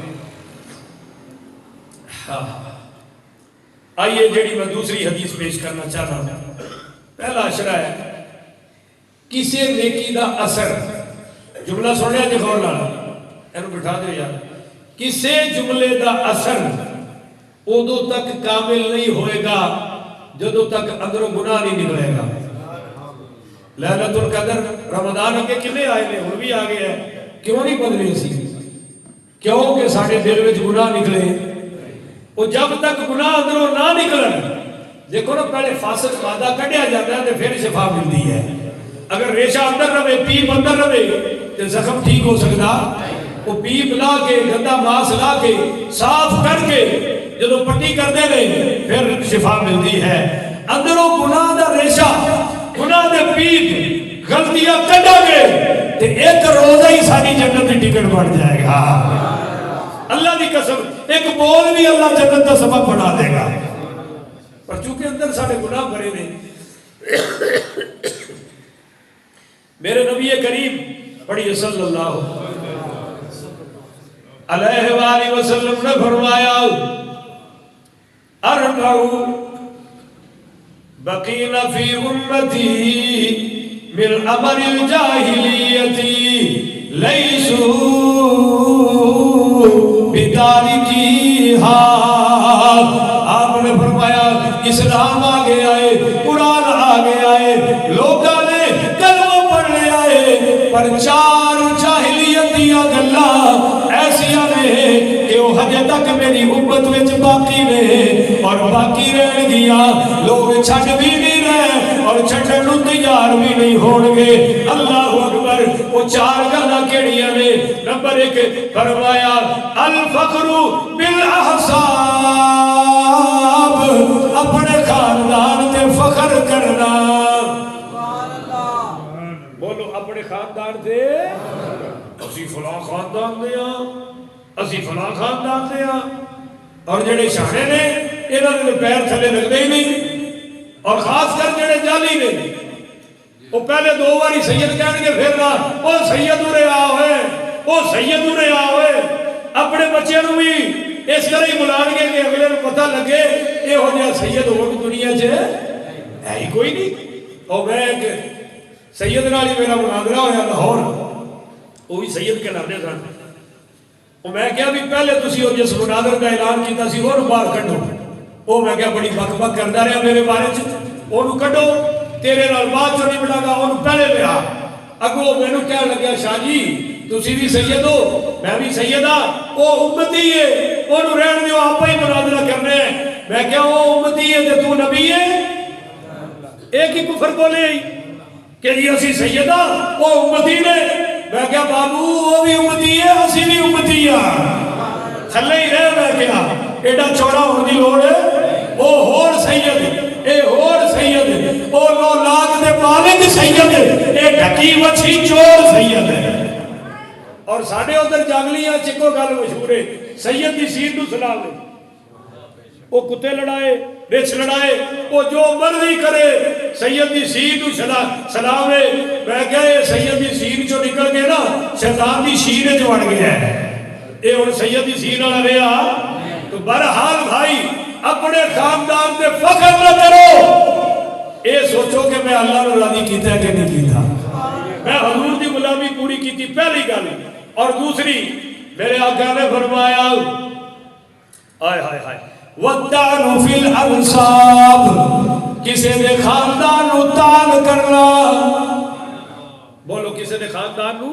آئیے جڑی میں دوسری حدیث پیش کرنا چاہتا ہوں. پہلا عشرہ ہے کسی نیکی دا اثر. جملہ سن لیا جی غور لانا, اینو بٹھا دو یار. کسی جملے دا اثر ادو تک کامل نہیں ہوئے گا جدو تک اندروں گناہ نہیں نکلے گا. لیلۃ القدر رمضان کے کنے آئے نے, ہن بھی آ گئے ہیں, کیوں نہیں بدلے سی؟ کیوں کہ ساڑھے دل وچ گناہ نکلے. وہ جب تک گناہ اندروں نہ نکلن, دیکھو نا پہلے فاسق مادہ کڈیا جاتا ہے تو پھر شفا ملتی ہے. اگر ریشہ اندر رہے, پیپ اندر رہے تو زخم ٹھیک ہو سکتا. وہ پیپ لا کے گندا ماس لا کے صاف کر کے جدو پٹی کر دے رہے پھر شفا ملتی ہے. اندروں گناہ دا ریشہ, گناہ دے پیپ غلطیاں کڈا گے تو ایک روزہ ہی ساری جنت کی ٹکٹ بڑھ جائے گا. اللہ دی قسم, ایک بول بھی اللہ جنت کا سبب بنا دے گا. پر چونکہ اندر سارے گناہ بھرے نے. میرے نبی کریم پڑھیے صلی اللہ علیہ وآلہ وسلم نے فرمایا اربع بقین فی امتی من امر الجاہلیت لیسوا بتارکیہا. آپ نے فرمایا اسلام آگے آئے, قرآن آگے آئے, لوگاں نے کلمہ پڑھنے آئے, پر چار جاہلیت دیا گلاں ایسیاں نے کہ وہ ہجے تک میری امت وچ باقی نے اور باقی رہ گیا. لوگ چھٹ بھی نہیں رہے اور چھٹن نوں تیار بھی نہیں ہون گے. اللہ اکبر. وہ چار گلاں کیڑیاں نے؟ نمبر ایک فرمایا الفخر بالاحساب, اپنے خاندان تے فخر کرنا. بولو اپنے خاندان تے, اسی فلاں خاندان دے ہاں, اسی فلاں خاندان دے ہاں. اور جڑے شانے نے انہاں دے پیر تھلے لگدے ہی نہیں. اور خاص کر جڑے جعلی نے وہ پہلے دو باری سید کہن گے پھر نہ او سید اورے آ ہوئے, او سید اورے آ ہوئے. اپنے بچے نو بھی اس طرح ہی بلان گے کہ اگلے نو پتہ لگے یہ ہو جائے سید ہو دنیا چ ہے ہی کوئی نہیں. اور میں ایک سید نالی میرا مناظرہ ہویا لاہور, وہ بھی سید کے نانے سن. وہ میں کیا بھی پہلے تسی وہ جس مناظر کا اعلان کیتا سی وہ باہر کڈو. وہ میں کیا بڑی بک بک کرتا رہا میرے بارے چ, وہ کڈو تیرے نال بعد چ نہیں بڑھا گا, وہ پہلے لیا. اگو مینوں کہہ لگیا شاہ جی تسی بھی سید ہو میں بھی سید ہاں, وہ امتی ہے انہوں رہن دیو آپ ہی مناظرہ کرنے ہیں. میں کیا وہ امتی ہے تے تو نبی ہے؟ ایک ہی کفر بولے کہ جی اسی سید ہاں وہ امتی نے. میں کیا بابو وہ بھی امتی ہے اسی بھی امتی ہاں, تھلے ہی رہ. میں کیا ایڈا چوڑا ہونے دی لوڑ ہے؟ وہ ہور سید, اے ہور سید, او لو لاکھ دے مالک سید, اے ڈھکی وچھی چور سید ہے. اور ساڑھے ادھر جاگلیاں چکو گل مشہور ہے, سید دی سیر نو سلام دے, وہ کتے لڑائے رچ لڑائے, وہ جو مرضی کرے سید دی سین نو سلام ہے، میں کہا یہ سید دی سین جو نکل کے نا شیطان دی شین جو اڑ گیا ہے، اے اور سید دی سین والا رہا۔ تو بہرحال بھائی اپنے خاندان دے فخر نہ کرو، اے سوچو کہ میں اللہ نے راضی کیتا ہے کہ نہیں کیتا، میں حضور دی غلامی پوری کی تھی، پہلی گل۔ اور دوسری میرے آقا نے فرمایا آئے ہائے ہائے وَالتَّعْنُ فِي الْأَنْصَابِ، کسے دے خاندان نو تان کرنا، بولو کسے دے خاندان نو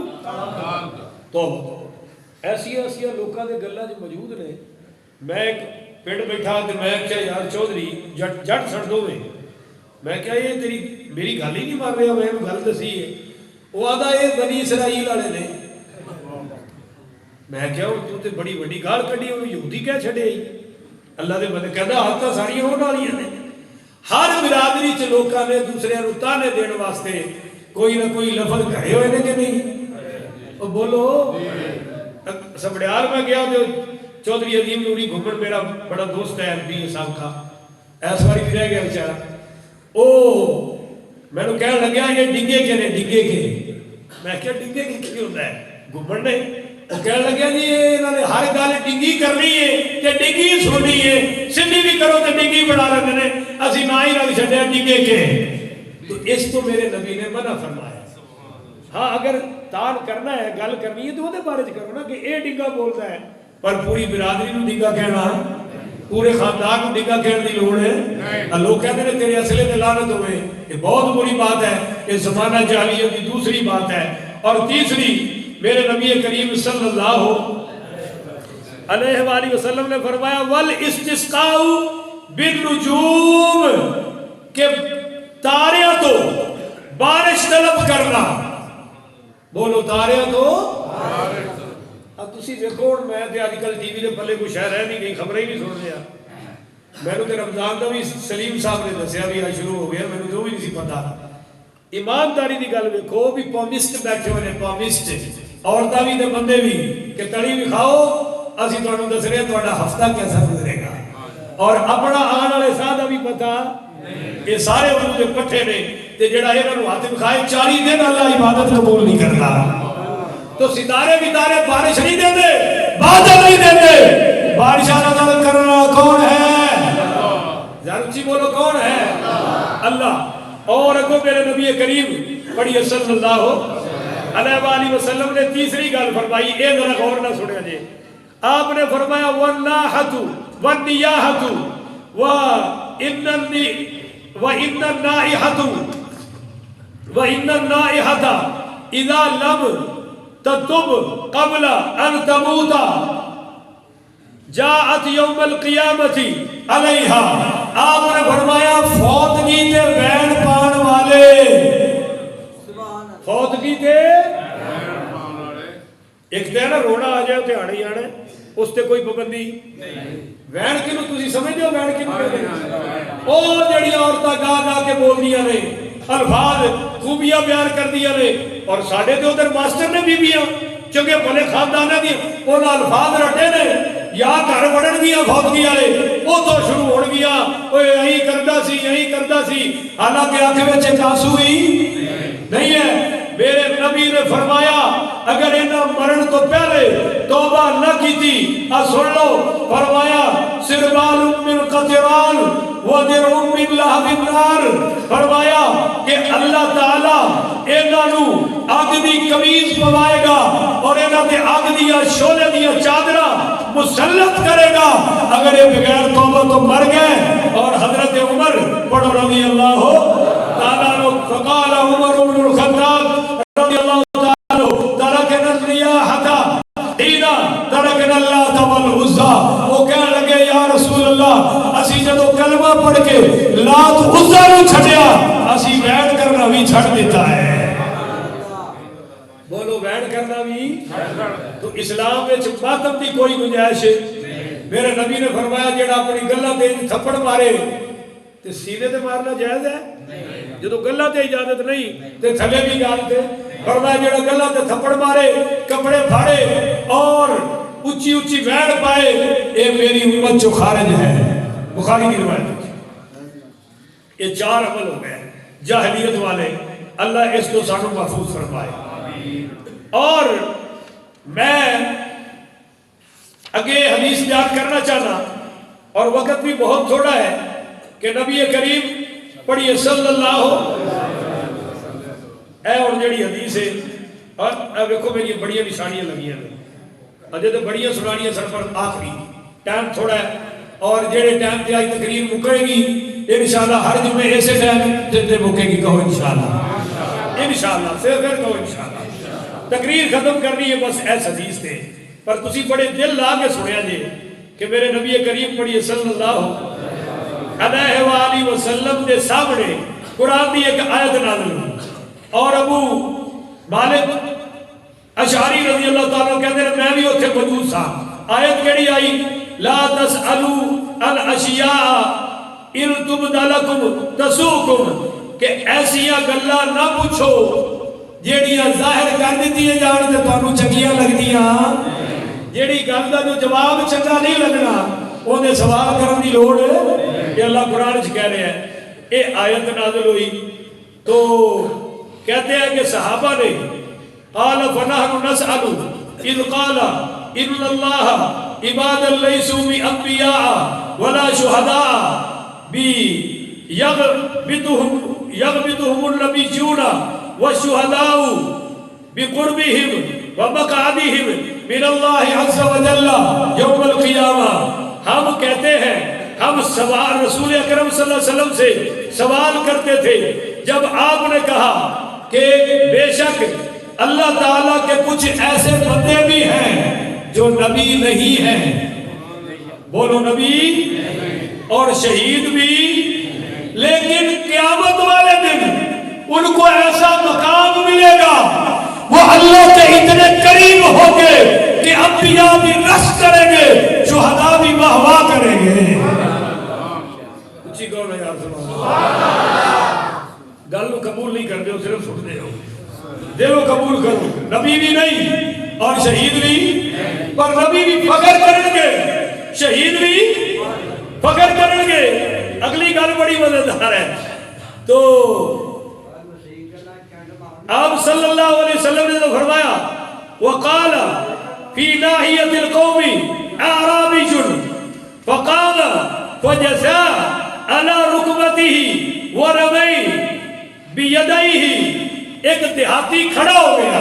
تو ایسی لوکاں دے گلاں جو موجود نے۔ میں ایک پیڑ بیٹھا تے میں کیا یار چودھری جٹ سڑ دو میں کیا یہ تیری میری گل ہی نہیں مار رہا، میں گل دسی ہے، وہ آدھا یہ بنی اسرائیل والے نے۔ میں کیا تو تے بڑی وڈی گال کڈی، انہوں یہودی کہہ چھڑے ہی، اللہ دے بندے کہندا ہاتھ تاں ساریاں ہونے والیاں نے۔ ہر برادری چ لوکاں نے دوسرے نوں تانے دین واسطے کوئی نہ کوئی لفظ کہے ہوئے نے کہ نہیں؟ او بولو سبڑیال میں گیا تو چودھری عظیم نوری گھمن میرا بڑا دوست ہے ایم پی صاحب کا، ایس باری بھی رہ گیا بیچارہ، او میں نے کہنے لگا یہ ڈنگے کے نے ڈنگے کے، میں کیا ڈنگے کے کیوں ہوتا ہے گھمن نے؟ وہ کہنے لگا جی انہوں نے ہر گل ڈنگی کرنی ہے کہ ڈنگی سننی ہے، سندھی بھی کرو تو ڈنگی بنا لیتے ہیں، اسی نہ ہی رکھ چھڈیا ڈنگے کے۔ تو اس تو میرے نبی نے منع فرمایا۔ ہاں اگر تان کرنا ہے گل کرنی ہے تو وہ بارے کرو نا کہ اے ڈنگا بولتا ہے، پر پوری برادری نو ڈنگا کہنا، پورے خاندان کو ڈنگا کہنے کی لوڑ ہے؟ لوگ کہتے ہیں تیرے اصلے تے لعنت ہوئے، یہ بہت بری بات ہے، یہ زمانہ جاہلیت کی دوسری بات ہے۔ اور تیسری میرے نبی کریم صلی اللہ علیہ وآلہ وسلم نے فرمایا والاستسقاء بالنجوم، کہ تاریاں تو بارش طلب کرنا، بولو تاریاں تو اب تسی دیکھو میں تے اج کل ٹی وی دے پلے کوئی شے رہ نہیں گئی، خبریں ہی نہیں سن رہا۔ میں تے رمضان دا بھی سلیم صاحب نے دسیا بھی شروع ہو گیا، میں تو بھی نہیں سی پتا۔ ایمانداری دی گل ویکھو بھی پامسٹ بیٹھے ہوئے نے، پامسٹ عورتاں بھی تے بندے بھی، کہ تڑی بھی کھاؤ اسی تانوں دس رہے تہاڈا ہفتہ کیسا گزرے گا، اور اپنا آن والے سال دا بھی پتہ۔ یہ سارے انہوں دے پٹھے نے تے جڑا انہاں نوں ہاتھ بکھائے 40 دن اللہ عبادت قبول نہیں کرتا۔ تو ستارے بتارے بارش نہیں دیتے، بادل نہیں دیتے، بارشاں نازل کرنا کون ہے؟ ذرا اونچی بولو کون ہے؟ اللہ۔ اور اگوں میرے نبی کریم پڑھیے صلی اللہ علیہ وآلہ وسلم نے تیسری گل فرمائی، اے ذرا غور نہ سنیا جی، آپ نے فرمایا والناحۃ والنیاحۃ وإن النائحۃ اذا لم تتب قبل ان تموت جاءت یوم القیامت علیہا۔ آپ نے فرمایا فوتگی تے وین پان والے، فوتگی تے ایک تے نا رونا آ جائے تے آنے ہی آنے، اس تے کوئی پابندی وین کنوں تسی سمجھ دو وین کنوں کہتے ہیں؟ او جڑی عورتاں گا گا کے بول دیا نے، الفاظ خوبیاں بیان کر دیا نے، اور ساڑھے تے ادھر ماسٹر نے بیویاں چونکہ بھلے خاندانہ دی انہاں الفاظ رٹے نے، یا گھر بڑھن گیا فوتگی والے وہ تو شروع ہو گیا اوے یہی کردا سی، حالانکہ آنکھ وچ ایک آنسو ہی نہیں ہے۔ میرے نبی نے فرمایا اگر انہاں مرن تو پہلے توبہ نہ کیتی، سن لو فرمایا سربال من قطران ودرع من لہب النار، فرمایا کہ اللہ تعالی انہاں نو اگ دی قمیض پوائے گا اور انہاں تے اگ دیا شعلے دیا چادراں مسلط کرے گا اگر یہ بغیر توبہ تو مر گئے۔ اور حضرت عمر پڑھو رضی اللہ تعالیٰ عنہ، فقال عمر بن الخطاب رضی اللہ تعالیٰ عنہ ترکنا الریاحۃ حین ترکنا اللات والعزیٰ، وہ کہنے لگے یا رسول اللہ اسی جدو کلمہ پڑھ کے لات عزیٰ نو چھڑیا اسی وین کرنا بھی چھڑ دیتا ہے۔ بولو وین کرنا بھی، تو اسلام میں ماتم دی کوئی گنجائش ہے؟ میرے نبی نے فرمایا جڑا اپنی گلہ تے تھپڑ مارے تے سینے تے مارنا جائز ہے؟ جدو گلہ تے اجازت نہیں تے تھلے بھی گال تے، فرمایا جڑا گلہ تے تھپڑ مارے کپڑے پھاڑے اور اچھی اچھی وین پائے اے میری امت جو خارج ہے۔ بخاری کی روایت، یہ 4 عمل ہو گئے۔ جاہلیت والے، اللہ اس کو سانو محفوظ فرمائے۔ اور میں اگے حدیث بیان کرنا چاہنا اور وقت بھی بہت تھوڑا ہے کہ نبی کریم پڑھیے صلی اللہ اے اور جڑی حدیث ہے، اور دیکھو میری بڑیاں نشانیاں لگی ہیں، اجے تو بڑیاں سنانیاں سر پر آخری ٹائم تھوڑا ہے، اور جڑے ٹائم تے آئی تقریر مکے گی انشاءاللہ ہر جمعے ایسے ٹائم تے مکے گی، کہو انشاءاللہ، انشاءاللہ پھر کہو انشاءاللہ۔ تقریر ختم کرنی ہے بس ایس حدیث تے، پر تسی بڑے دل لا کے سنیا جی کہ میرے نبی کریم پڑھیے صلی اللہ علیہ وآلہ وسلم دے سامنے قرآن دی ایک آیت نازل ہوئی، اور ابو مالک اشعری رضی اللہ تعالیٰ کہتے ہیں میں بھی اتھے موجود تھا۔ آیت کیڑی آئی؟ لا تسألوا عن اشیاء ان تبد لکم تسوکم، کہ ایسیاں گلاں نہ پوچھو جیڑیاں ظاہر کر دیتی ہیں جان تے تانوں چنگیاں لگدیاں، جیڑی گل دا جو جواب چنگا نہیں لگنا اونے سوال کرن دی لوڑ ہے۔ یہ اللہ قرآن وچ کہہ رہا ہے۔ اے آیت نازل ہوئی تو کہتے ہیں کہ صحابہ نے قال فنحن نسأل اذ قال ان اللہ عباد لیسوا بانبیاء ولا شہداء یغبطهم النبیون والشہداء بقربهم ومقعدهم من اللہ عز وجل یوم القیامہ۔ ہم کہتے ہیں، ہم سوال رسول اکرم صلی اللہ علیہ وسلم سے سوال کرتے تھے جب آپ نے کہا کہ بے شک اللہ تعالیٰ کے کچھ ایسے بندے بھی ہیں جو نبی نہیں ہیں، بولو نبی، اور شہید بھی، لیکن قیامت والے دن ان کو ایسا مقام ملے گا، وہ اللہ کے اتنے قریب ہوں گے کہ انبیاء بھی رشک کریں گے، شہداء بھی واہ واہ کریں گے۔ اچھی کون ہے یار گل کو قبول نہیں کرتے ہو، صرف سنتے ہو، دلو قبول کرو۔ نبی بھی نہیں اور شہید بھی، پر نبی بھی فخر کریں گے، شہید بھی فخر کریں گے۔ اگلی گل بڑی مزیدار ہے۔ تو آپ صلی اللہ علیہ وسلم نے تو فرمایا وقال فی ناحیت القوم اعرابی فقام فجزا على رکبته ورمی بیدیہ، ایک دیہاتی کھڑا ہو گیا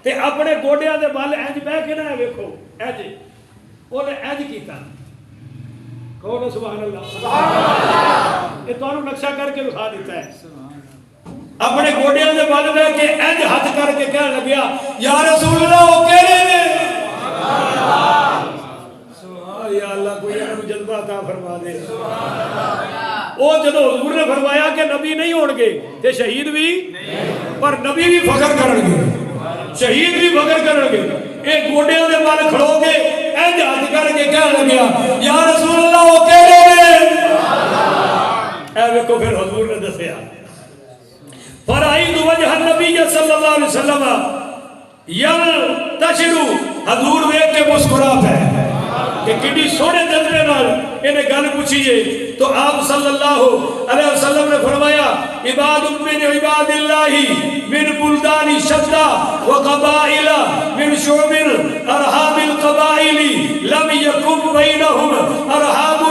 تے اپنے گوڑیاں دے بال اینج بہ کے نہ ویکھو اینج، انہیں اینج کیتا، کہو نا سبحان اللہ، یہ تو انہوں نقشہ کر کے دکھا دیتا ہے، اپنے گوڑیاں دے بال بہ کے اینج ہاتھ کر کے کہنے لگیا یا رسول اللہ وہ کہہ رہے ہیں، یا اللہ کوئی انہوں جذبہ عطا فرما دے۔ وہ جدو حضور نے فرمایا کہ نبی نہیں ہون گے تے شہید بھی، پر نبی بھی فخر کرن گے، شہید بھی فخر کرن گے، ایک گوڑیاں دے بال کھڑو گے اینج ہاتھ کر کے کہنے لگیا یا رسول اللہ وہ کہہ رہے ہیں۔ اے ویکھو پھر حضور نے دسیا فرائید وجہ النبی صلی اللہ علیہ وسلم یلتشر، حضور دیکھ کے مسکرا پہ کہ کتنی سونے جذبے نال انہیں گل پوچھئے، تو آپ صلی اللہ علیہ وسلم نے فرمایا عباد من عباد اللہ من بلدان شدہ وقبائل من شعب ارحام القبائل لم یکم بینہم ارحام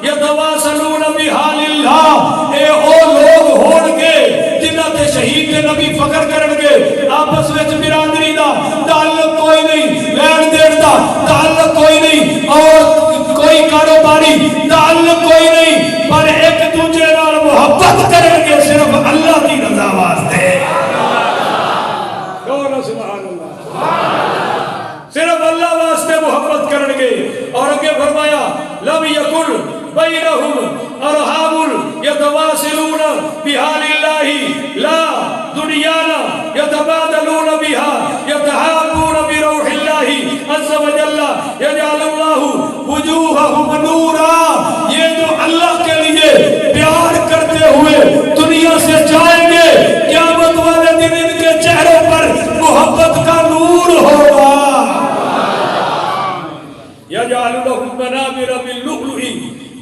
یتواصلون بحال اللہ، اے او لوگ ہون گے جنہ تے شہید تے نبی فخر کرن گے، آپس وچ برادری دا تعلق کوئی نہیں، لین دین دا تعلق کوئی نہیں، اور کوئی کاروباری تعلق کوئی نہیں، پر ایک دوسرے نال محبت کریں گے صرف اللہ کی رضا واسطے۔ کہو سبحان اللہ، صرف اللہ واسطے محبت کریں گے۔ اور اگے فرمایا لم یکن بینہم ارحام یتواصلون بحال اللہ لا دنیانا یتبادلون بها یتحابون بروح اللہ عز وجل یجعل اللہ وجوہہم نورا، یہ جو اللہ کے لیے پیار کرتے ہوئے دنیا سے جائیں گے قیامت والے دن ان کے چہروں پر محبت کا نور ہوگا۔ یجعل لهم منابر من لؤلؤ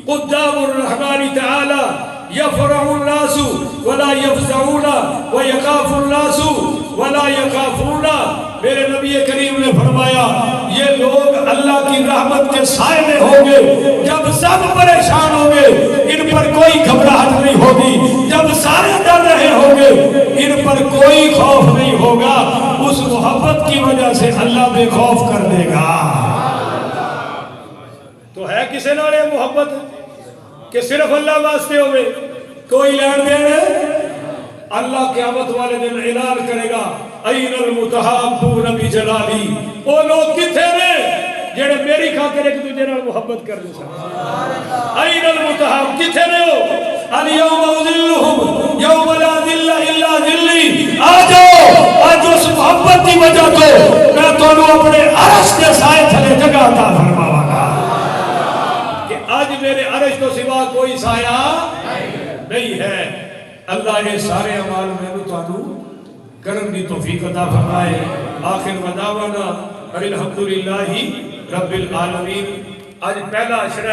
قدام الرحمن تعالی یفرح الناس ولا یفزعون ویخاف الناس ولا یخافون. میرے نبی کریم نے فرمایا یہ لوگ اللہ کی رحمت کے سائے میں ہوں گے جب سب پریشان ہوں گے ان پر کوئی گھبراہٹ نہیں ہوگی. جب سارے ڈر رہے ہوں گے ان پر کوئی خوف نہیں ہوگا. اس محبت کی وجہ سے اللہ بے خوف کر دے گا. تو ہے کسے نال محبت کہ صرف اللہ واسطے ہوئے کوئی لین دین ہے. اللہ قیامت والے دن اعلان کرے گا این المتحابون بجلالی. وہ لوگ کتنے نے جڑے میری خاطر ایک دوسرے نال محبت کر دے. این المتحاب کتنے نے ہو الیوم اذلہم یوم لا ذل الا ذلی. آ جاؤ آج اس محبت کی وجہ تو میں تانوں اپنے عرش کے سائے تھلے جگہ عطا فرماواں گا کہ آج میرے عرش تو سوا کوئی سایہ نہیں ہے. اللہ یہ سارے اعمال میں تانوں کرن دی توفیق عطا فرمائے. آخر وداعنا الحمدللہ رب العالمین. آج پہلا عشرہ